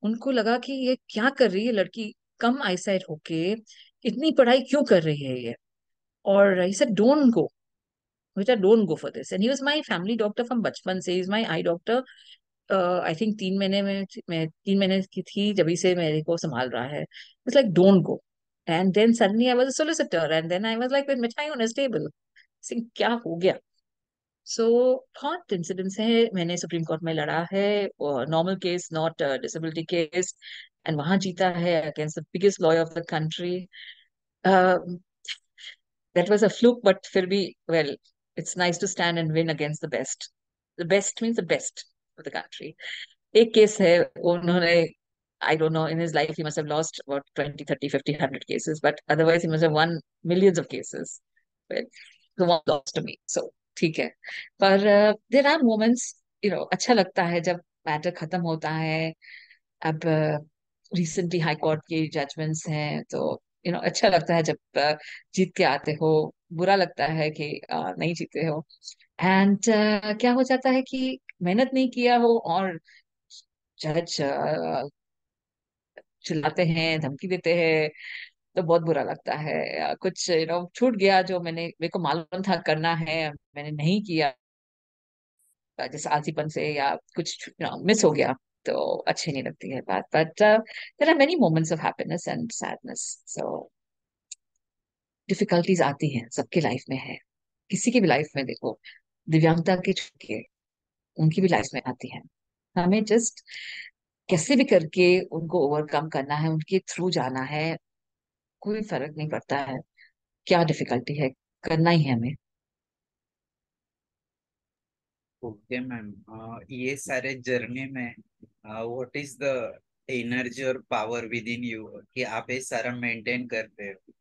उनको लगा कि ये क्या कर रही है लड़की, कम eyesight होके इतनी पढ़ाई क्यों कर रही है ये. और ही सेड डोंट गो बेटा, don't go for this. And he was my family doctor from बचपन से, is my I doctor. I think 3 महीने में मैं 3 महीने की थी जब से मेरे को संभाल रहा है. It's like don't go. And then suddenly I was a solicitor and then I was like with मिठाई ऑन हिज टेबल. सिंह क्या हो गया. सो बहुत इंसिडेंट्स है. मैंने सुप्रीम कोर्ट में लड़ा है, normal case not disability case, and वहां जीता है against the biggest lawyer of the country. That was a fluke, but फिर भी well, it's nice to stand and win against the best. The best means the best of the country. एक case है, उन्होंने I don't know, in his life he must have lost about 20, 30, 50, 100 cases, but otherwise he must have won millions of cases. Well, the one lost to me. So, ठीक है. पर there are moments, अच्छा लगता है जब matter खत्म होता है. अब रिसेंटली हाई कोर्ट के जजमेंट्स हैं, तो अच्छा लगता है जब जीत के आते हो. बुरा लगता है कि नहीं जीते हो. एंड क्या हो जाता है कि मेहनत नहीं किया हो और जज चिल्लाते हैं, धमकी देते हैं, तो बहुत बुरा लगता है. कुछ छूट गया जो मेरे को मालूम था करना है, मैंने नहीं किया, जैसे आलसीपन से या कुछ मिस हो गया, तो अच्छी नहीं लगती है बात. But there are many moments of happiness and sadness. So difficulties आती हैं, सबके लाइफ में है. किसी की भी लाइफ में देखो, दिव्यांगता के छुटके उनकी भी लाइफ में आती है. हमें जस्ट कैसे भी करके उनको ओवरकम करना है, उनके थ्रू जाना है. कोई फर्क नहीं पड़ता है क्या डिफिकल्टी है, करना ही है हमें. ओके मैम, ये सारे जर्नी में व्हाट इज द एनर्जी और पावर विद इन यू कि आप ये सारा मेंटेन करते हो?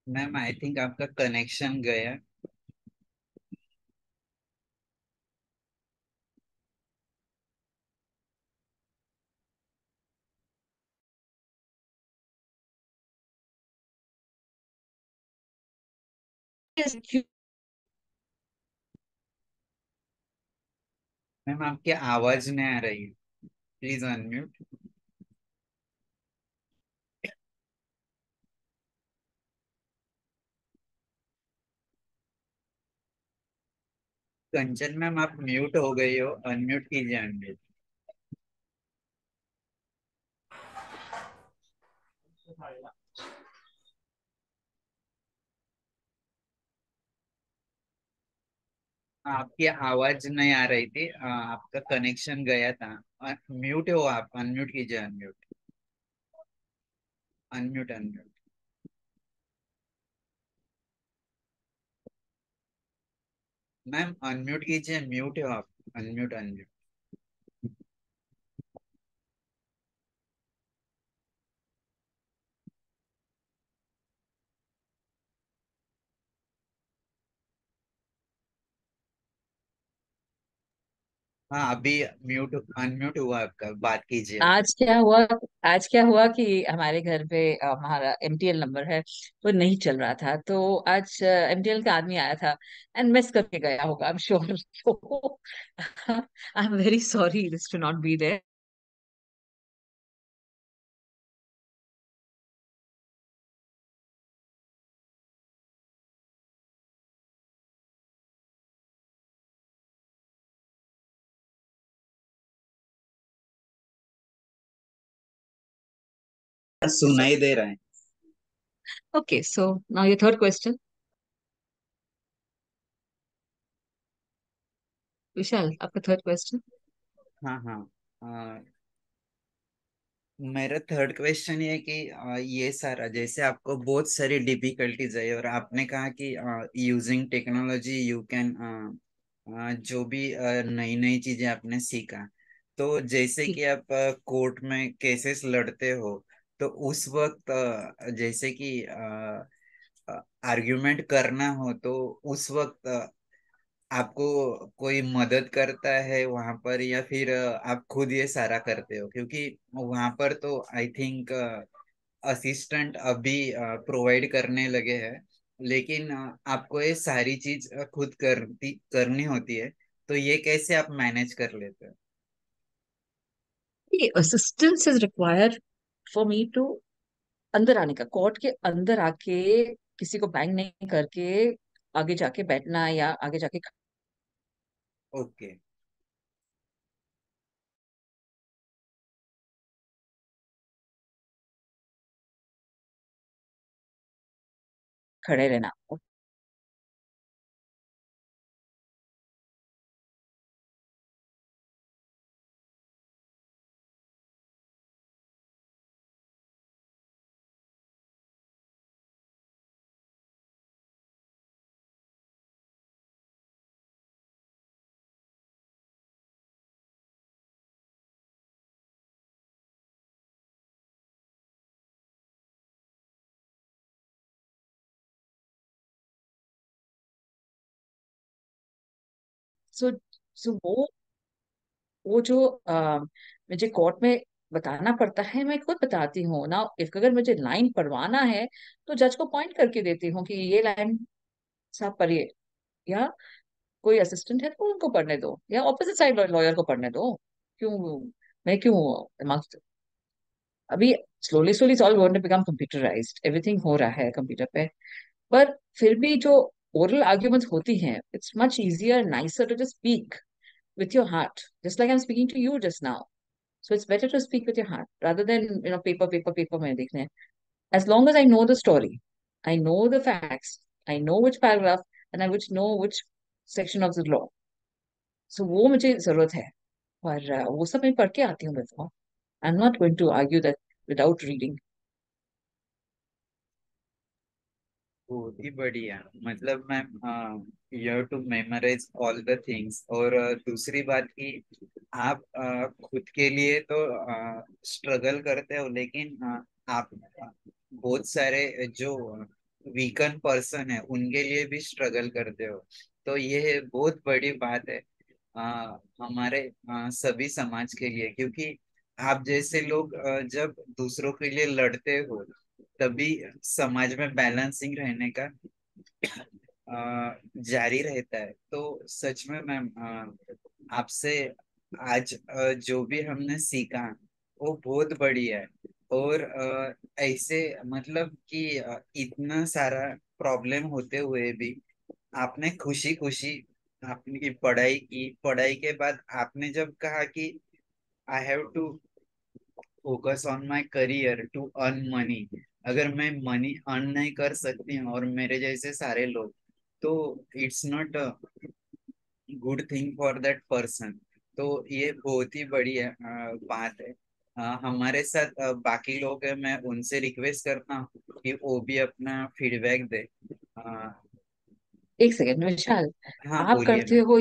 मैम आई थिंक आपका कनेक्शन गया. मैम आपकी आवाज नहीं आ रही है, प्लीज अनम्यूट. कंचन मैम आप म्यूट हो गई हो, अनम्यूट कीजिए अनम्यूट. आपकी आवाज नहीं आ रही थी, आपका कनेक्शन गया था. म्यूट हो आप, अनम्यूट कीजिए unmute. Unmute unmute. Ma'am unmute कीजिए, म्यूट हो आप. Unmute unmute. हाँ अभी म्यूट अनम्यूट हुआ आपका, बात कीजिए आप. आज क्या हुआ आज क्या हुआ कि हमारे घर पे हमारा एमटीएल नंबर है, वो नहीं चल रहा था. तो आज एमटीएल का आदमी आया था एंड मिस करके गया होगा, I am sure. I am very sorry this to not be there. सुनाई दे रहा है. Okay, so now your third question. विशाल, आपका थर्ड क्वेश्चन। हाँ हाँ। मेरा थर्ड क्वेश्चन ये है कि ये सारा जैसे आपको बहुत सारी डिफिकल्टीज है और आपने कहा कि यूजिंग टेक्नोलॉजी यू कैन जो भी नई नई चीजें आपने सीखा, तो जैसे जी। कि आप कोर्ट में केसेस लड़ते हो, तो उस वक्त जैसे कि आर्ग्यूमेंट करना हो, तो उस वक्त आपको कोई मदद करता है वहां पर, या फिर आप खुद ये सारा करते हो? क्योंकि वहां पर तो आई थिंक असिस्टेंट अभी प्रोवाइड करने लगे हैं, लेकिन आपको ये सारी चीज खुद करनी होती है, तो ये कैसे आप मैनेज कर लेते हो? Assistance is required for me to अंदर आने का, कोर्ट के अंदर आके किसी को बैंग नहीं करके आगे जाके बैठना या आगे जाके ओके। खड़े रहना। सो सो वो जो मुझे कोर्ट में बताना पड़ता है, मैं खुद बताती हूँ ना। इफ अगर मुझे लाइन पढ़वाना है तो जज को पॉइंट करके देती हूँ कि ये लाइन साहब पढ़िए, या कोई असिस्टेंट है तो उनको पढ़ने दो, या ऑपोजिट साइड लॉयर को पढ़ने दो। क्यों, मैं क्यों दिमाग, अभी slowly slowly all going to become computerised, everything हो रहा है कंप्यूटर पे। पर फिर भी जो ओरल आर्ग्यूमेंट्स होती हैं, it's much easier nicer to just speak with your heart, just like I'm speaking to you just now. So it's better to speak with your heart rather than paper में देखने। As long as I know the story, I know the facts, I know which paragraph, and I which know which section of the law. So वो मुझे जरूरत है। पर वो सब मैं पढ़ के आती हूँ before. I'm not going to argue that without reading. बहुत ही बढ़िया। मतलब मैं you have to memorise all the things. और दूसरी बात की, आप खुद के लिए तो स्ट्रगल करते हो, लेकिन आप बहुत सारे जो वीकन पर्सन है उनके लिए भी स्ट्रगल करते हो, तो ये बहुत बड़ी बात है हमारे सभी समाज के लिए। क्योंकि आप जैसे लोग जब दूसरों के लिए लड़ते हो, तभी समाज में बैलेंसिंग रहने का जारी रहता है। तो सच में मैम, आपसे आज जो भी हमने सीखा वो बहुत बढ़िया है। और ऐसे मतलब कि इतना सारा प्रॉब्लम होते हुए भी आपने खुशी खुशी अपनी पढ़ाई की। पढ़ाई के बाद आपने जब कहा कि I have to focus on my career to earn money, अगर मैं मनी अर्न नहीं कर सकती हूँ और मेरे जैसे सारे लोग, तो it's not a good thing for that person. तो ये बहुत ही बढ़िया बात है। हमारे साथ बाकी लोग हैं, मैं उनसे रिक्वेस्ट करता हूँ कि वो भी अपना फीडबैक दे। अ, एक सेकेंड विशाल, हाँ आप बोलिए करते मैम। हो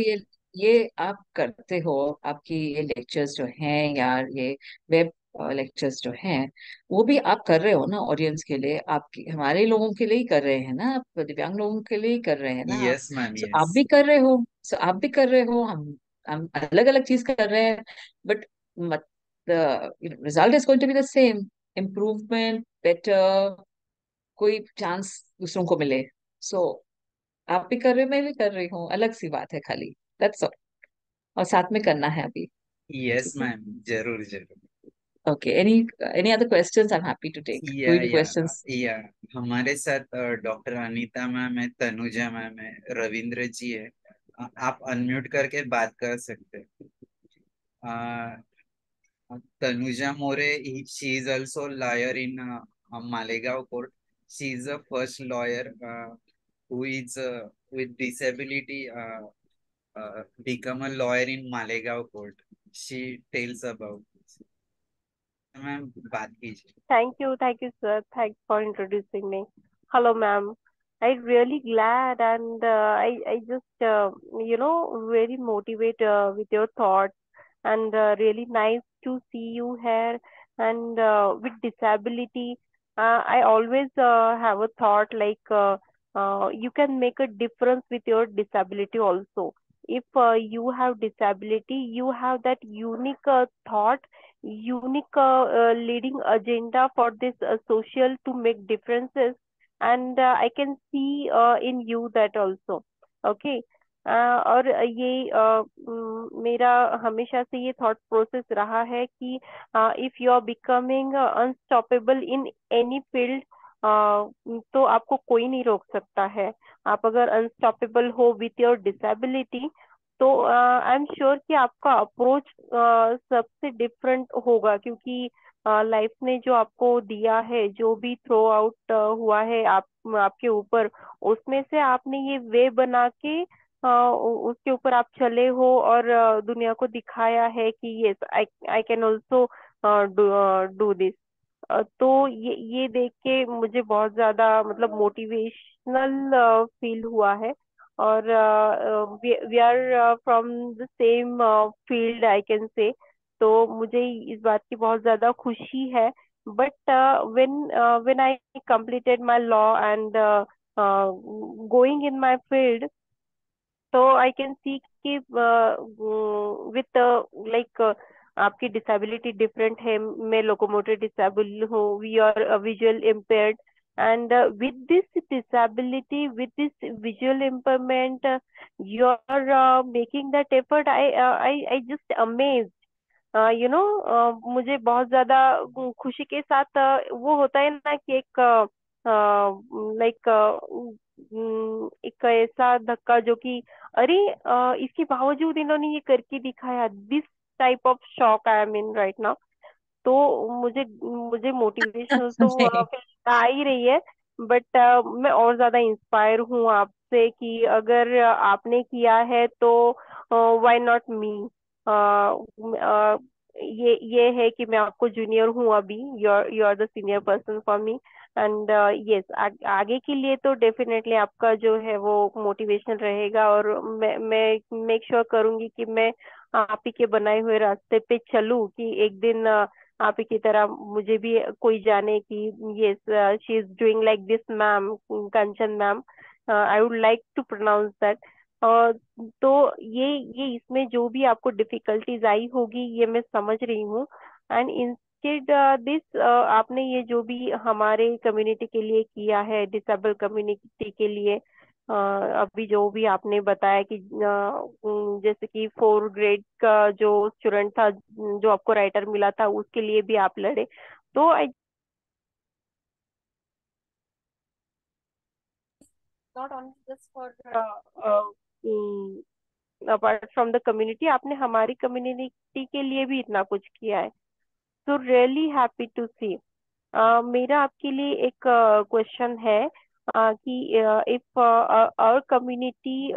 ये आप करते हो, आपकी ये लेक्चर्स जो हैं या ये वेब लेक्चर्स जो हैं, वो भी आप कर रहे हो ना ऑडियंस के लिए, आपकी हमारे लोगों के लिए ही कर रहे हैं ना, आप दिव्यांग लोगों के लिए ही कर रहे हैं ना आप। Yes ma'am, so yes. आप भी कर रहे हो, सो आप भी कर रहे हो, हम अलग अलग चीज कर रहे हैं, but the result is going to be the same, improvement, better, कोई चांस दूसरों को मिले। सो आप भी कर रहे हो, मैं भी कर रही हूँ, अलग सी बात है खाली, दैट्स ऑल। और साथ में करना है अभी। यस ठीक है। मैम, जरूर जरूर। Okay, any other questions? I am happy to take या कोई भी या क्वेश्चंस। या हमारे साथ डॉक्टर अनीता मैम है, तनुजा मैम है, रविंद्र जी है। आप अनम्यूट करके बात कर सकते हैं। Tanuja More, she is also lawyer in Malegaon court. She is a first lawyer who is with disability become a lawyer in Malegaon court. She tells about this. Ma'am बात कीजिए. Thank you, sir. Thanks for introducing me. Hello, ma'am. I'm really glad, and I just, very motivate with your thoughts, and really nice to see you here. And with disability, I always have a thought like you can make a difference with your disability also. If you have disability, you have that unique thought, unique leading agenda for this social to make differences, and I can see in you that also. Okay. और ये मेरा हमेशा से ये thought process रहा है कि if you are becoming unstoppable in any field, तो आपको कोई नहीं रोक सकता है। आप अगर अनस्टॉपेबल हो विथ योर डिसेबिलिटी, तो आई एम श्योर कि आपका अप्रोच सबसे डिफरेंट होगा, क्योंकि लाइफ ने जो आपको दिया है, जो भी थ्रो आउट हुआ है आपके ऊपर, उसमें से आपने ये वे बना के उसके ऊपर आप चले हो, और दुनिया को दिखाया है कि yes, I I can also do this. तो ये देख के मुझे बहुत ज्यादा मतलब मोटिवेशनल फील हुआ है। और we are from the same field, I can say. तो मुझे इस बात की बहुत ज्यादा खुशी है। But when I completed my law and going in my field, तो आई कैन सी कि विथ लाइक आपकी डिसेबिलिटी डिफरेंट है, मैं लोकोमोटर डिसेबल हूँ, we are visual impaired, and with this disability, with this visual impairment, you are making that effort. I just amaze, मुझे बहुत ज्यादा खुशी के साथ वो होता है ना कि एक लाइक एक ऐसा धक्का जो कि अरे इसके बावजूद इन्होंने ये करके दिखाया, this type of shock I am in right now. तो मुझे मुझे मोटिवेशनल तो फील आ ही रही है। बट मैं और ज्यादा इंस्पायर हूँ आपसे कि अगर आपने किया है तो व्हाई नॉट मी। ये है कि मैं आपको जूनियर हूँ अभी, you are the senior person for me. And yes, आगे के लिए तो डेफिनेटली आपका जो है वो मोटिवेशन रहेगा, और मैं मेक श्योर करूंगी कि मैं आप ही के बनाए हुए रास्ते पे चलूं, कि एक दिन आप ही की तरह मुझे भी कोई जाने कि yes, she is doing like this ma'am, Kanchan ma'am, I would like to pronounce that. तो ये इसमें जो भी आपको डिफिकल्टीज आई होगी, ये मैं समझ रही हूँ। एंड इंस्टेड दिस, आपने ये जो भी हमारे कम्युनिटी के लिए किया है, डिसेबल कम्युनिटी के लिए, अभी जो भी आपने बताया कि जैसे कि 4th ग्रेड का जो स्टूडेंट था, जो आपको राइटर मिला था, उसके लिए भी आप लड़े। तो I not only just for apart from the community, आपने हमारी कम्युनिटी के लिए भी इतना कुछ किया है। सो रियली हैप्पी टू सी। मेरा आपके लिए एक क्वेश्चन है कि इफ और कम्युनिटी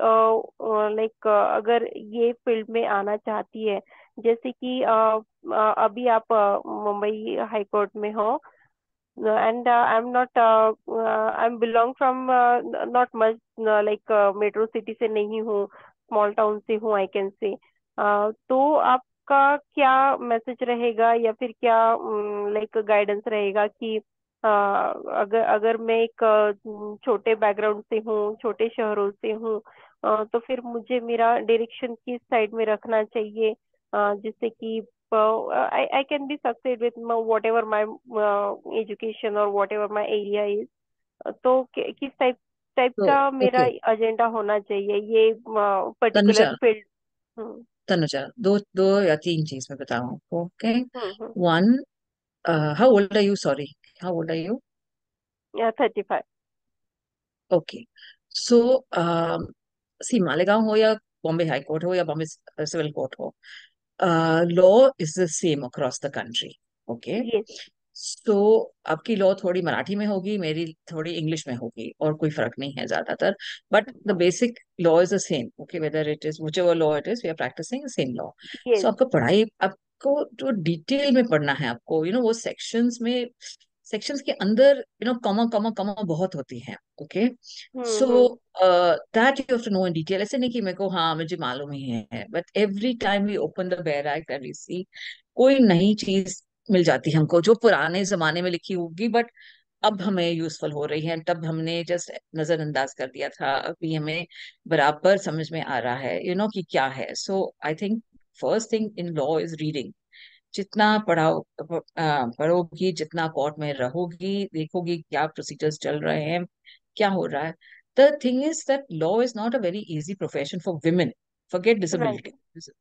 लाइक अगर ये फील्ड में आना चाहती है, जैसे कि अभी आप मुंबई हाई कोर्ट में हो, and I'm not I'm belong from not much like metro city से नहीं हूँ, स्मॉल टाउन से हूँ, आई कैन से। तो आपका क्या मैसेज रहेगा, या फिर क्या लाइक गाइडेंस रहेगा कि अगर अगर मैं एक छोटे बैकग्राउंड से हूँ, छोटे शहरों से हूँ, तो फिर मुझे मेरा डायरेक्शन किस साइड में रखना चाहिए, जिससे कि I can be succeed with whatever my education or whatever my area is। तो किस टाइप टाइप तो का मेरा ओके एजेंडा होना चाहिए ये particular Tanuja, field. Hmm. Tanuja, दो दो या तीन चीज मैं बताऊं आपको। Okay, hmm. One, how old are you? Sorry, how old are you? 35। Okay, so see, Malegaon हो या बॉम्बे हाई कोर्ट हो या बॉम्बे सिविल कोर्ट हो, law is the same across the country. Okay, yes. So आपकी लॉ थोड़ी मराठी में होगी, मेरी थोड़ी इंग्लिश में होगी, और कोई फर्क नहीं है ज्यादातर, but the basic law is the same. Okay, whether it is whichever law it is, we are practising same law. Yes. So आपका पढ़ाई, आपको जो डिटेल में पढ़ना है आपको, वो सेक्शंस में, सेक्शंस के अंदर कॉमा कॉमा कॉमा बहुत होती हैं। Okay, so Hmm. That you have to know in detail. ऐसे नहीं कि मेरे को हाँ मुझे मालूम ही है, but every time we open the bare act and we see कोई नई चीज मिल जाती है हमको, जो पुराने जमाने में लिखी होगी बट अब हमें यूजफुल हो रही है, तब हमने जस्ट नजरअंदाज कर दिया था, अभी हमें बराबर समझ में आ रहा है कि क्या है। So I think first thing in law is reading. जितना पढ़ोगी, जितना कोर्ट में रहोगी, देखोगी क्या प्रोसीजर्स चल रहे हैं, क्या हो रहा है। The thing is that law is not a very easy profession for women. Forget Right. Disability,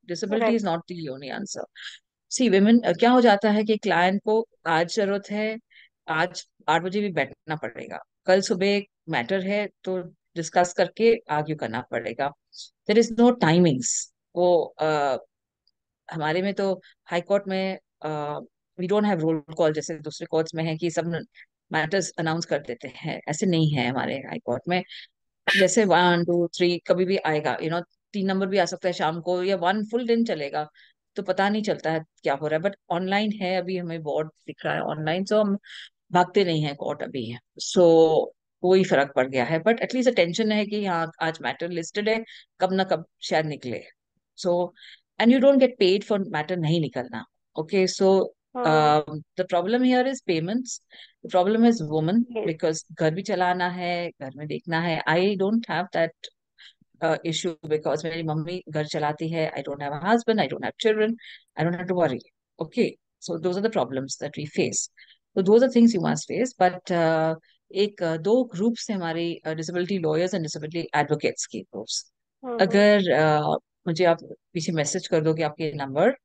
disability Right. Is not the only answer. See women, क्या हो जाता है कि क्लाइंट को आज जरूरत है, आज 8 बजे भी बैठना पड़ेगा, कल सुबह मैटर है तो डिस्कस करके आर्ग्यू करना पड़ेगा। There is no timings. वो हमारे में तो हाई कोर्ट में we don't have roll call, जैसे दूसरे कोर्ट्स में है कि सब मैटर्स अनाउंस कर देते हैं, ऐसे नहीं है हमारे हाई कोर्ट में। जैसे 1 2 3 कभी भी आएगा, 3 नंबर भी आ सकता है शाम को, या 1 फुल दिन चलेगा, तो पता नहीं चलता है क्या हो रहा है। बट ऑनलाइन है, अभी हमें बोर्ड दिख रहा है ऑनलाइन, सो हम भागते नहीं है कोर्ट अभी है। सो कोई फर्क पड़ गया है, बट एटलीस्ट टेंशन है कि हाँ आज मैटर लिस्टेड है, कब ना कब शायद निकले। So and you don't get paid for matter नहीं निकलना। Okay, so Hmm. The problem here is payments, the problem is woman, Yes. Because घर भी चलाना है, घर में देखना है। आई don't have that issue because मेरी मम्मी घर चलाती है, I don't have a husband, I don't have children, I don't have to worry. Okay, so those are the problems that we face. So those are things you must face. But दो groups हैं हमारी, disability lawyers and disability advocates की groups. Hmm. अगर मुझे आप पीछे message कर दोगे आपके number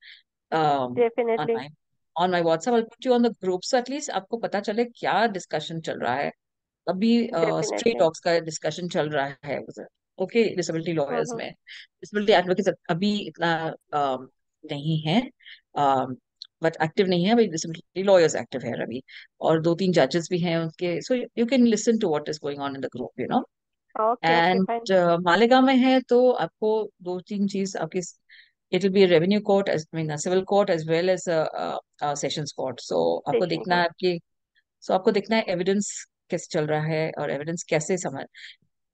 on Definitely. My on my WhatsApp, I put you on the group, so at least आपको पता चले क्या डिस्कशन चल रहा है। अभी स्ट्री Definitely. डॉग्स का डिस्कशन चल रहा है उधर। Okay, disability lawyers Hmm. में, डिसेबिलिटी एडवोकेट्स अभी इतना नहीं है, बट एक्टिव नहीं है अभी, डिसेबिलिटी लॉयर्स एक्टिव है अभी, और 2 3 जजेस भी हैं उनके। So you can listen to what is going on in the group, Okay. Okay. And Fine. Malegaon में है तो आपको 2 3 चीज आपकी, it will be revenue court, as mean civil court as well as sessions court. So आपको Station देखना है code. आपकी, सो आपको देखना है एविडेंस कैसे चल रहा है, और एविडेंस कैसे समझ,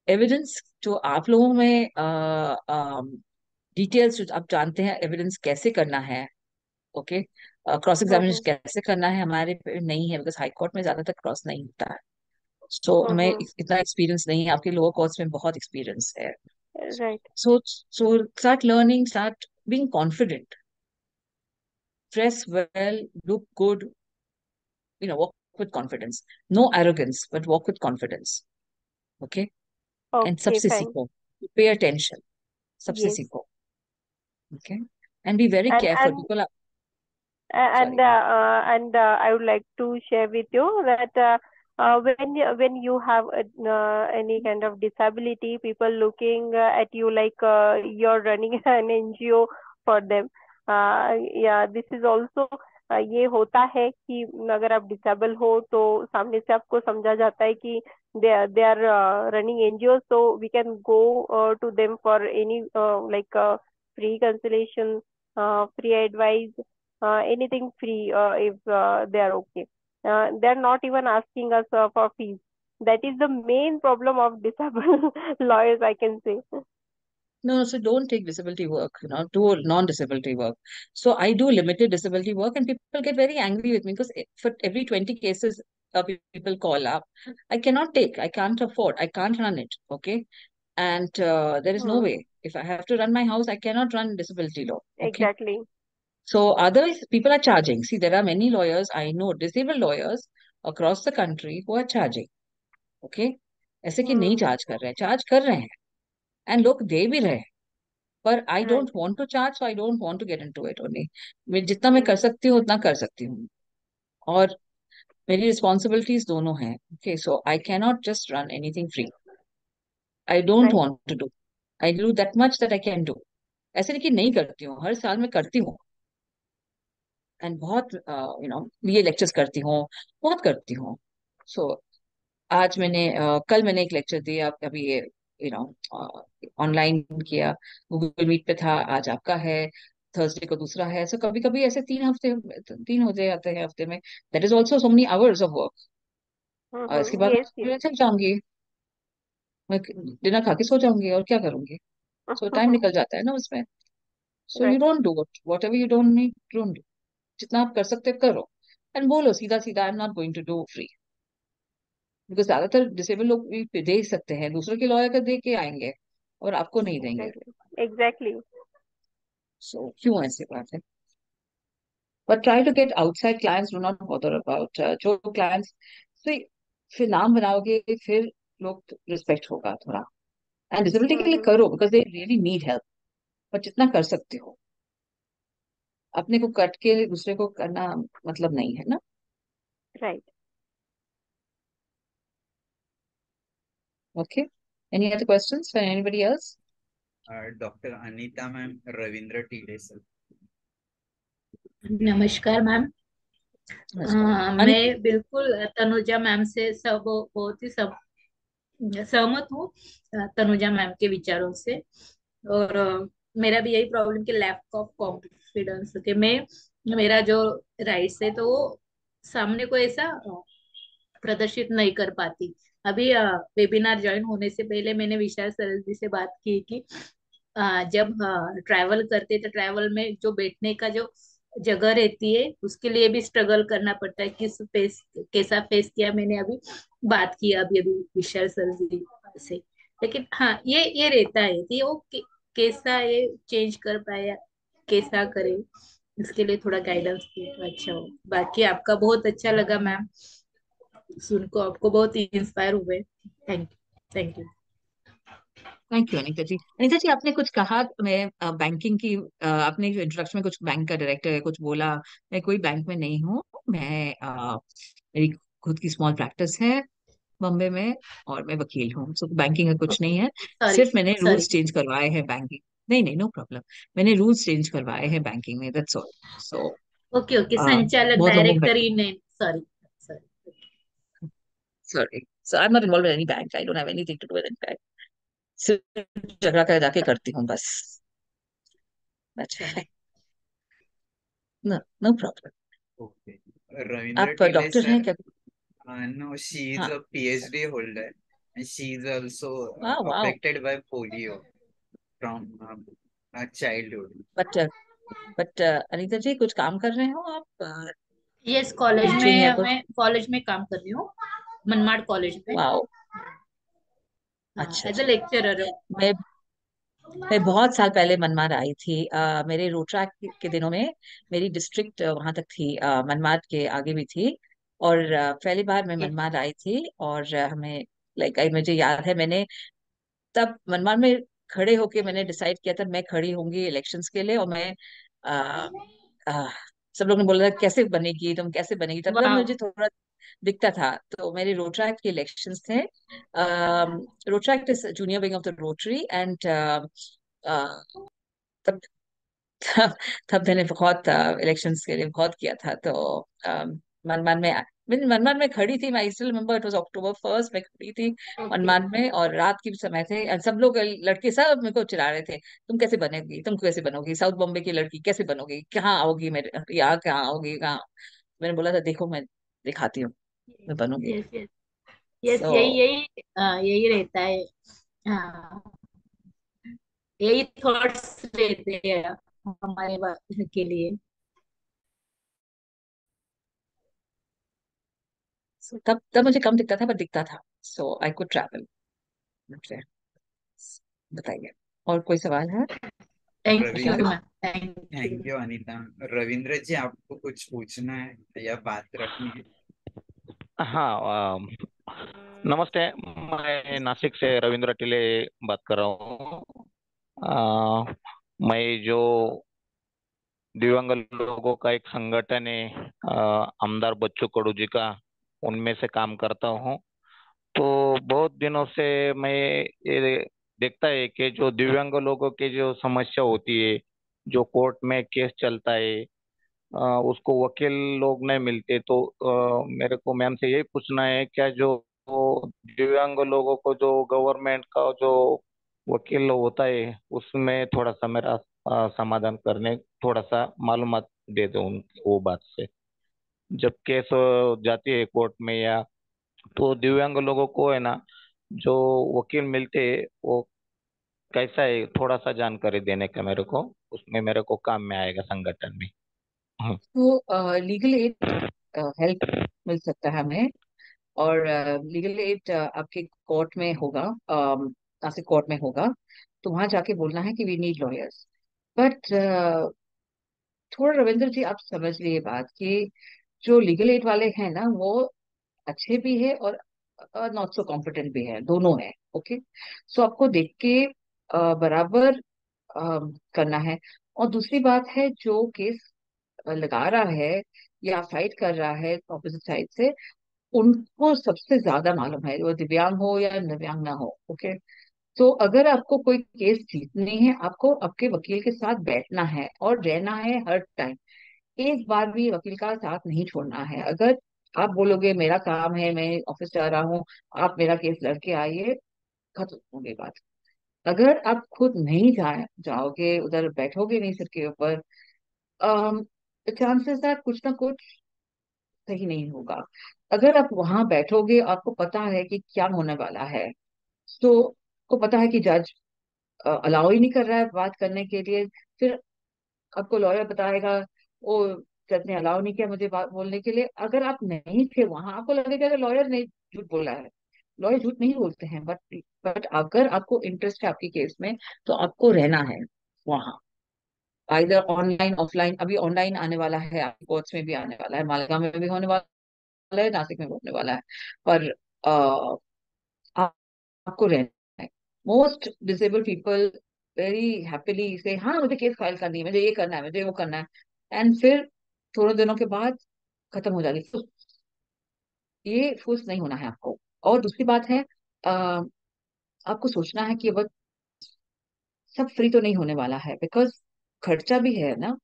एविडेंस जो आप लोगों में डिटेल्स जो आप जानते हैं एविडेंस कैसे करना है। Okay, cross examination Hmm. कैसे करना है, हमारे पे नहीं है, बिकॉज हाई कोर्ट में ज्यादातर क्रॉस नहीं होता है। सो हमें Hmm. इतना एक्सपीरियंस नहीं है, आपके लोअर कोर्ट्स में बहुत एक्सपीरियंस है। Right. So start learning, start being confident, dress well, look good, walk with confidence, no arrogance but walk with confidence. Okay, and Okay. सबसे Fine. सीखो, पे अटेंशन, सबसे Yes. सीखो। Okay, and be very And careful and people. and sorry. I would like to share with you that when you have any kind of disability, people looking at you like you're running an NGO for them. Yeah, this is also ये होता है कि अगर आप disable हो तो सामने से आपको समझा जाता है कि they are running NGOs, so we can go to them for any like free consultation, free advice, anything free if they are okay. They are not even asking us for fees. That is the main problem of disabled lawyers, I can say. No, so don't take disability work, do non-disability work. So I do limited disability work, and people get very angry with me because for every 20 cases, people call up. I cannot take, I can't afford, I can't run it. Okay. And there is no Hmm. way. If I have to run my house, I cannot run disability law. Okay. Exactly. So otherwise, people are charging. See, there are many lawyers, I know disabled lawyers across the country who are charging. Okay. ऐसे कि नहीं Hmm. Charge कर रहे हैं, charge कर रहे हैं, and लोग दे भी रहे हैं, पर I Right. Don't want to charge, so I don't want to get into it only. मैं जितना मैं कर Hmm. सकती हूँ उतना कर सकती हूँ, और मेरी रिस्पॉन्सिबिलिटीज दोनों हैं। Okay, so I cannot just run anything free, I don't Right. Want to do, I do that much that I can do. ऐसे नहीं कि नहीं करती हूँ, हर साल मैं करती हूँ, एंड बहुत ये लेक्चर्स करती हूँ, बहुत करती हूँ। सो आज मैंने कल मैंने एक लेक्चर दिया, अभी ये यू नो ऑनलाइन किया, गूगल मीट पे था। आज आपका है, थर्सडे को दूसरा है। सो कभी कभी ऐसे 3 हो जाते हैं हफ्ते में। That is also so many hours of work. इसके बाद Yes, yes. मैं थक जाऊंगी, मैं डिनर खा के सो जाऊंगी और क्या करूंगी। सो टाइम निकल जाता है ना उसमें। So you Right. Don't do what ever you don't need, don't do. जितना आप कर सकते हो करो, एंड बोलो सीधा सीधा, I am not going to do free. Because ज्यादातर डिसेबल लोग भी दे सकते हैं, दूसरों के लॉयर का दे के आएंगे और आपको नहीं देंगे। Exactly. Exactly. सो क्यों ऐसी बात है। But try to get outside clients, do not bother about जो क्लाइंट्स। फिर नाम बनाओगे, फिर लोग रिस्पेक्ट होगा थोड़ा। एंड डिसेबिलिटी के लिए Mm-hmm. करो because they really need help. पर जितना कर सकते हो, अपने को कट के दूसरे को करना मतलब नहीं है ना। Right. Okay, any other questions for anybody else? Doctor Anita ma'am, Ravindra टीले सर। नमस्कार मैम। मैं बिल्कुल तनुजा मैम से सब बहुत ही सब सहमत हूँ, तनुजा मैम के विचारों से। और मेरा भी यही प्रॉब्लम कि लैक ऑफ कॉन्फिडेंस कि मैं मेरा जो राइट्स है तो वो सामने को ऐसा प्रदर्शित नहीं कर पाती। अभी वेबिनार ज्वाइन होने से पहले मैंने विशाल सर जी से बात की कि जब ट्रैवल करते तो ट्रैवल में जो बैठने का जो जगह रहती है उसके लिए भी स्ट्रगल करना पड़ता है, किस फेस कैसा फेस किया मैंने अभी बात की अभी अभी विशाल सर जी से। लेकिन हाँ ये रहता है कि वो कैसा ये चेंज कर पाया, कैसा करे, इसके लिए थोड़ा गाइडेंस दिए तो अच्छा हो। बाकी आपका बहुत अच्छा लगा मैम, सुन को आपको बहुत इंस्पायर हुए। Thank you, thank you. Thank you Anita ji. Anita ji, आपने कुछ कहा, मैं बैंकिंग की आपने जो इंट्रोडक्शन में कुछ बैंक का डायरेक्टर है कुछ बोला। मैं कोई बैंक में नहीं हूँ। मैं मेरी खुद की स्मॉल प्रैक्टिस है बॉम्बे में, और मैं वकील हूँ। सो बैंकिंग का कुछ नहीं है। सॉरी, सिर्फ मैंने सॉरी। रूल्स चेंज करवाए हैं बैंकिंग। नहीं नहीं, नो प्रॉब्लम। मैंने रूल्स चेंज करवाए हैं बैंकिंग में, that's all. So okay, okay, संचालक बहुत लोगों में, डायरेक्टर ही नहीं, sorry, sorry. Sorry, so I am not involve in any bank, I don't have anything to do with any bank. सिर्फ झगड़ा कर जाके करती हूँ बस। चलो। अच्छा, no, no problem. Okay. Ravindra आप टीले डॉक्टर हैं सर, क्या? no, she is हाँ। a PhD holder and she is also वाह वाह। affected by polio from childhood. But but Anita ji, कुछ काम कर रहे हो आप? यस, कॉलेज टीचिंग या में कुछ? मैं कॉलेज में काम कर रही हूँ, मनमाड़ कॉलेज में। वाह। हाँ, अच्छा एज अ जी। लेक्चरर। मैं मैं बहुत साल पहले मनमाड आई थी, मेरे रोटरा के दिनों में। मेरी डिस्ट्रिक्ट वहां तक थी, मनमाड के आगे भी थी। और पहली बार मैं मनमाड आई थी, और हमें लाइक मुझे याद है, मैंने तब मनमाड में खड़े होके मैंने डिसाइड किया था मैं खड़ी होंगी इलेक्शंस के लिए। और मैं आ, आ, सब लोग ने बोला था कैसे बनेगी, तुम कैसे बनेगी। तब तक वाह। मुझे थोड़ा दिखता था। तो मेरे रोटरैक्ट के इलेक्शंस थे। Rotaract is junior wing of the rotary, and तब तब तब मैंने बहुत इलेक्शंस के लिए बहुत किया था। तो मनमान में मनमान में खड़ी थी। मैं still remember, it was October 1st, मैं खड़ी थी ओके। मनमान में, और रात के समय थे। और सब लोग लड़के सब मेरे को चिढ़ा रहे थे, तुम कैसे बनेगी, तुम कैसे बनोगी, साउथ बॉम्बे की लड़की कैसे बनोगी, कहाँ आओगी मेरे यहाँ, कहाँ आओगी कहाँ। मैंने बोला था देखो मैं दिखाती हूँ, मैं बनूंगी। यस, यस, यस, सो यही यही यही रहता है। हाँ, यही थॉट्स रहते हैं हमारे के लिए। तब तब मुझे कम दिखता था, पर दिखता था। So I could travel. बताइए, और कोई सवाल है? Thank you Ravindra, ma'am, thank thank you. You Anita. Ravindra ji, आपको कुछ पूछना है या बात रखनी है? हाँ, नमस्ते। मैं नासिक से रविंद्र टिले बात कर रहा हूँ। अ, मैं जो दिव्यांग लोगों का एक संगठन है, आमदार बच्चू कडू जी का, उनमें से काम करता हूँ। तो बहुत दिनों से मैं ये देखता है कि जो दिव्यांग लोगों की जो समस्या होती है, जो कोर्ट में केस चलता है, उसको वकील लोग नहीं मिलते, तो मेरे को मैम से यही पूछना है, क्या जो दिव्यांग लोगों को जो गवर्नमेंट का जो वकील होता है उसमें थोड़ा सा मेरा समाधान करने, थोड़ा सा मालूमात दे दो वो बात से। जब केस जाती है कोर्ट में या, तो दिव्यांग लोगों को है ना जो वकील मिलते हैं वो कैसा है, थोड़ा सा जानकारी देने का मेरे को, उसमें मेरे को काम में आएगा संगठन में। हम्म। तो लीगल एड हेल्प मिल सकता है हमें। और लीगल एड आपके कोर्ट में होगा, नासिक कोर्ट में होगा। तो वहां जाके बोलना है कि वी नीड लॉयर्स। बट थोड़ा रविंद्र जी आप समझ लिए बात कि जो लीगल एड वाले हैं ना वो अच्छे भी है और नॉट सो कॉम्पिटेंट भी है, दोनों है। ओके। सो आपको देख के बराबर करना है। और दूसरी बात है, जो केस लगा रहा है या फाइट कर रहा है ऑपोजिट साइड से, उनको सबसे ज्यादा मालूम है, वो दिव्यांग हो या दिव्यांग ना हो। ओके। तो अगर आपको कोई केस जीतनी है, आपको आपके वकील के साथ बैठना है और रहना है हर टाइम। एक बार भी वकील का साथ नहीं छोड़ना है। अगर आप बोलोगे मेरा काम है, मैं ऑफिस जा रहा हूँ, आप मेरा केस लड़के आइए, खत्म होगी बात। अगर आप खुद नहीं जाओगे उधर, बैठोगे नहीं सिर के ऊपर, चांसेस है कुछ ना कुछ सही नहीं होगा। अगर आप वहां बैठोगे, आपको पता है कि क्या होने वाला है, तो आपको पता है कि जज अलाउ ही नहीं कर रहा है बात करने के लिए, फिर आपको लॉयर बताएगा ओ जज ने अलाउ नहीं किया मुझे बात बोलने के लिए। अगर आप नहीं थे वहां, आपको लगेगा कि लॉयर ने झूठ बोला है। लॉयर झूठ नहीं बोलते हैं, बट अगर आपको इंटरेस्ट है आपकी केस में, तो आपको रहना है वहां। आइदर ऑनलाइन ऑफलाइन, अभी ऑनलाइन आने वाला है, आपकी कोर्ट्स में भी आने वाला है, मालगांव में भी होने वाला है, नासिक में भी होने वाला है। पर आप, आपको रहना है। Most disable people very happily से हाँ मुझे केस फाइल करनी है, मुझे ये करना है, मुझे वो करना है, एंड फिर थोड़े दिनों के बाद खत्म हो जाएगी। तो ये फुस नहीं होना है आपको। और दूसरी बात है, अ, आपको सोचना है कि अब सब फ्री तो नहीं होने वाला है, बिकॉज खर्चा भी है ना।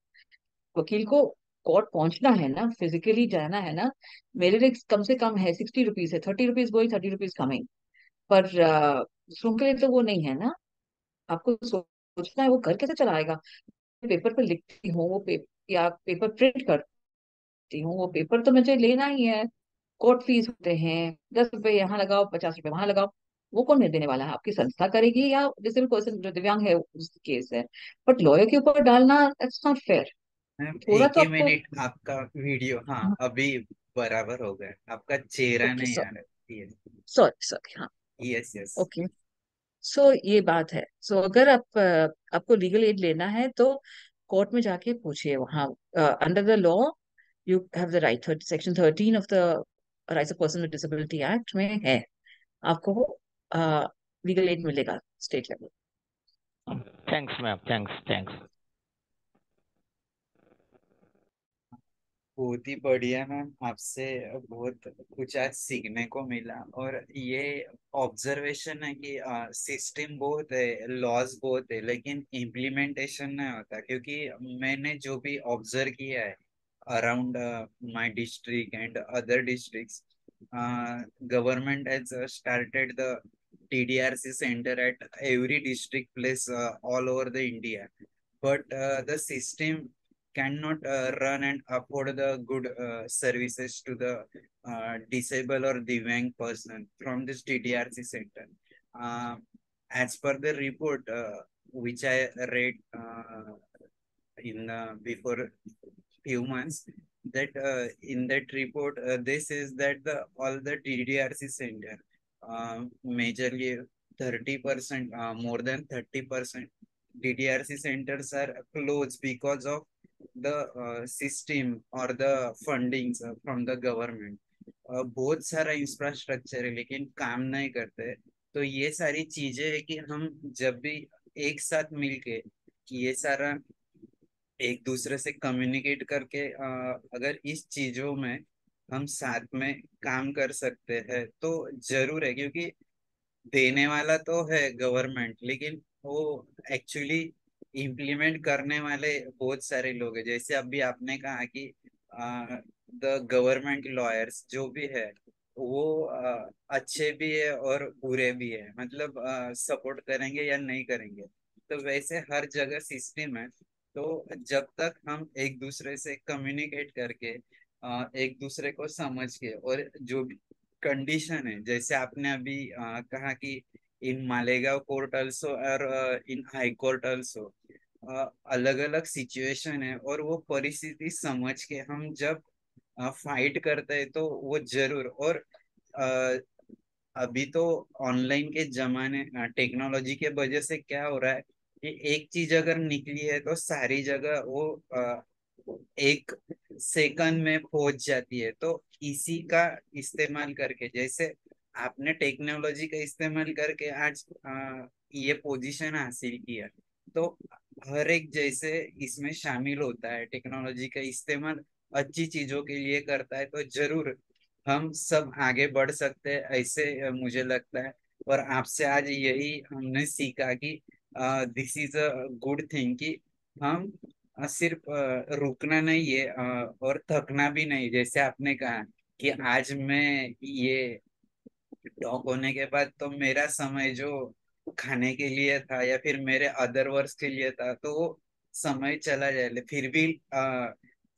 वकील को कोर्ट पहुंचना है ना, फिजिकली जाना है ना। मेरे लिए कम से कम है 60 रुपीज है, 30 रुपीज गोइंग, 30 रुपीज कमिंग। पर दूसरों के लिए तो वो नहीं है ना। आपको सोचना है वो घर कैसे चलाएगा। पेपर पे लिखती हूँ वो या पेपर प्रिंट करती हूँ, वो पेपर तो मुझे लेना ही है। कोर्ट फीस होते हैं, 10 रुपए यहाँ लगाओ, 50 रुपए वहां लगाओ। वो कौन नहीं देने वाला है, आपकी संस्था करेगी या डिसेबल पर्सन जो दिव्यांग है उसकी केस है। बट लॉयर के ऊपर डालना इट्स नॉट फेयर। मैम थोड़ा एक तो ही आपको। मिनट, आपका वीडियो, हाँ अभी बराबर हो गया, आपका चेहरा ओके, नहीं आ रहा। यस। सॉरी सॉरी, हाँ। Yes yes. ओके। सो ये बात है। सो अगर आपको लीगल एड लेना है तो कोर्ट में जाके पूछिए वहाँ। Under the law you have the right, section 13 of the rights of person with disability act में है, आपको लीगल एड मिलेगा state level. Thanks ma'am, thanks thanks. बहुत ही बढ़िया मैम, आपसे बहुत कुछ आज सीखने को मिला। और ये ऑब्जर्वेशन है कि सिस्टम बहुत है, लॉज बहुत है, लेकिन इम्प्लीमेंटेशन नहीं होता। क्योंकि मैंने जो भी ऑब्जर्व किया है around my district and other districts, government has started the TDRC center at every district place all over the India, but the system cannot run and afford the good services to the disabled or divyang person from this TDRC center. Uh, as per the report which I read in before few months, that in that report they says that the all the TDRC center majorly 30%, more than 30% DDRC centers are closed because of the system or the fundings from the government. बहुत सारा infrastructure है लेकिन काम नहीं करते। तो ये सारी चीजें है कि हम जब भी एक साथ मिलके ये सारा एक दूसरे से कम्युनिकेट करके अगर इस चीजों में हम साथ में काम कर सकते हैं तो जरूर है। क्योंकि देने वाला तो है गवर्नमेंट, लेकिन वो एक्चुअली इम्प्लीमेंट करने वाले बहुत सारे लोग हैं। जैसे अभी आपने कहा कि द गवर्नमेंट लॉयर्स जो भी है वो अच्छे भी है और बुरे भी है, मतलब सपोर्ट करेंगे या नहीं करेंगे। तो वैसे हर जगह सिस्टम है। तो जब तक हम एक दूसरे से कम्युनिकेट करके एक दूसरे को समझ के, और जो भी कंडीशन है, जैसे आपने अभी कहा कि इन मालेगांव कोर्ट अल्सो और इन हाई कोर्ट अल्सो अलग अलग सिचुएशन है, और वो परिस्थिति समझ के हम जब फाइट करते हैं तो वो जरूर। और अ, अभी तो ऑनलाइन के जमाने, टेक्नोलॉजी के वजह से क्या हो रहा है कि एक चीज अगर निकली है तो सारी जगह वो एक सेकंड में पहुंच जाती है। तो इसी का इस्तेमाल करके, जैसे आपने टेक्नोलॉजी का इस्तेमाल करके आज ये पोजीशन हासिल किया, तो हर एक जैसे इसमें शामिल होता है, टेक्नोलॉजी का इस्तेमाल अच्छी चीजों के लिए करता है, तो जरूर हम सब आगे बढ़ सकते हैं, ऐसे मुझे लगता है। और आपसे आज यही हमने सीखा कि this is a good thing कि हम सिर्फ रुकना नहीं है, और थकना भी नहीं। जैसे आपने कहा कि आज मैं ये टॉक होने के बाद तो मेरा समय जो खाने के लिए था या फिर मेरे अदर वर्क्स के लिए था, तो वो समय चला जाए, फिर भी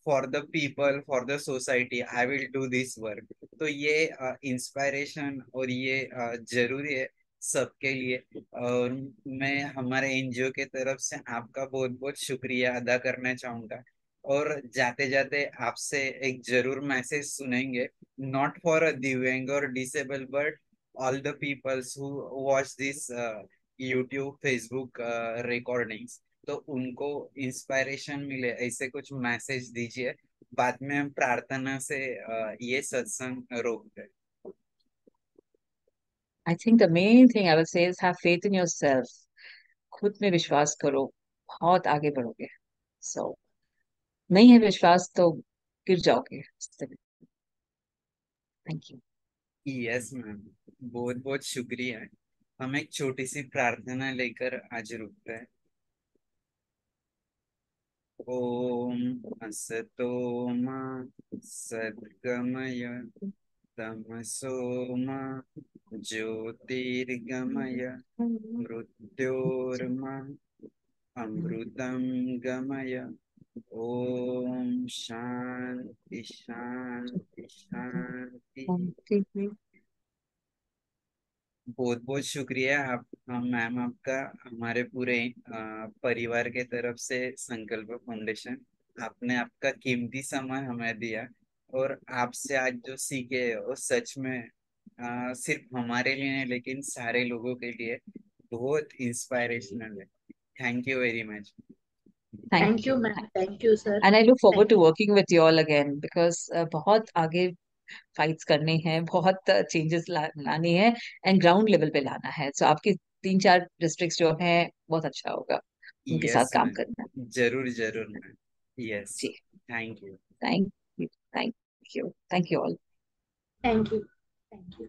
for the people, for the society I will do this work. तो ये इंस्पायरेशन और ये जरूरी है सबके लिए। और मैं हमारे एनजीओ के तरफ से आपका बहुत बहुत शुक्रिया अदा करना चाहूंगा। और जाते जाते आपसे एक जरूर मैसेज सुनेंगे, not for a Divyang or disabled, but all the peoples who watch this YouTube, Facebook recordings, तो उनको इंस्पायरेशन मिले, ऐसे कुछ मैसेज दीजिए। बाद में हम प्रार्थना से ये सत्संग रोकते हैं। I think the main thing I would say is have faith in yourself. खुद में विश्वास करो, बहुत आगे बढ़ोगे. So नहीं है विश्वास तो गिर जाओगे. Thank you. यस मैम, बहुत बहुत शुक्रिया। हम एक छोटी सी प्रार्थना लेकर आज रुकते हैं। ओम असतो मा सद्गमय तमसो मा ज्योतिर्गमय मृत्योर्मा अमृतं गमय। ओम शांति शांति शांति। बहुत बहुत शुक्रिया आप, हम मैम आपका, हमारे पूरे परिवार के तरफ से संकल्प फाउंडेशन। आपने आपका कीमती समय हमें दिया, और आपसे आज जो सीखे वो सच में सिर्फ हमारे लिए नहीं लेकिन सारे लोगों के लिए बहुत इंस्पायरेशनल है। Thank you very much. Thank thank you you. Ma'am, thank you sir, And I look forward thank to you. working with you all again because बहुत आगे फाइट्स करने हैं, बहुत चेंजेस लानी है एंड ग्राउंड लेवल पे लाना है. सो आपकी 3-4 डिस्ट्रिक्ट्स जो हैं बहुत अच्छा होगा उनके साथ यस काम करना. मैम, जरूर जरूर मैम। यस, जी. Thank you. Thank you. Thank you. Thank you all. Thank you, thank you.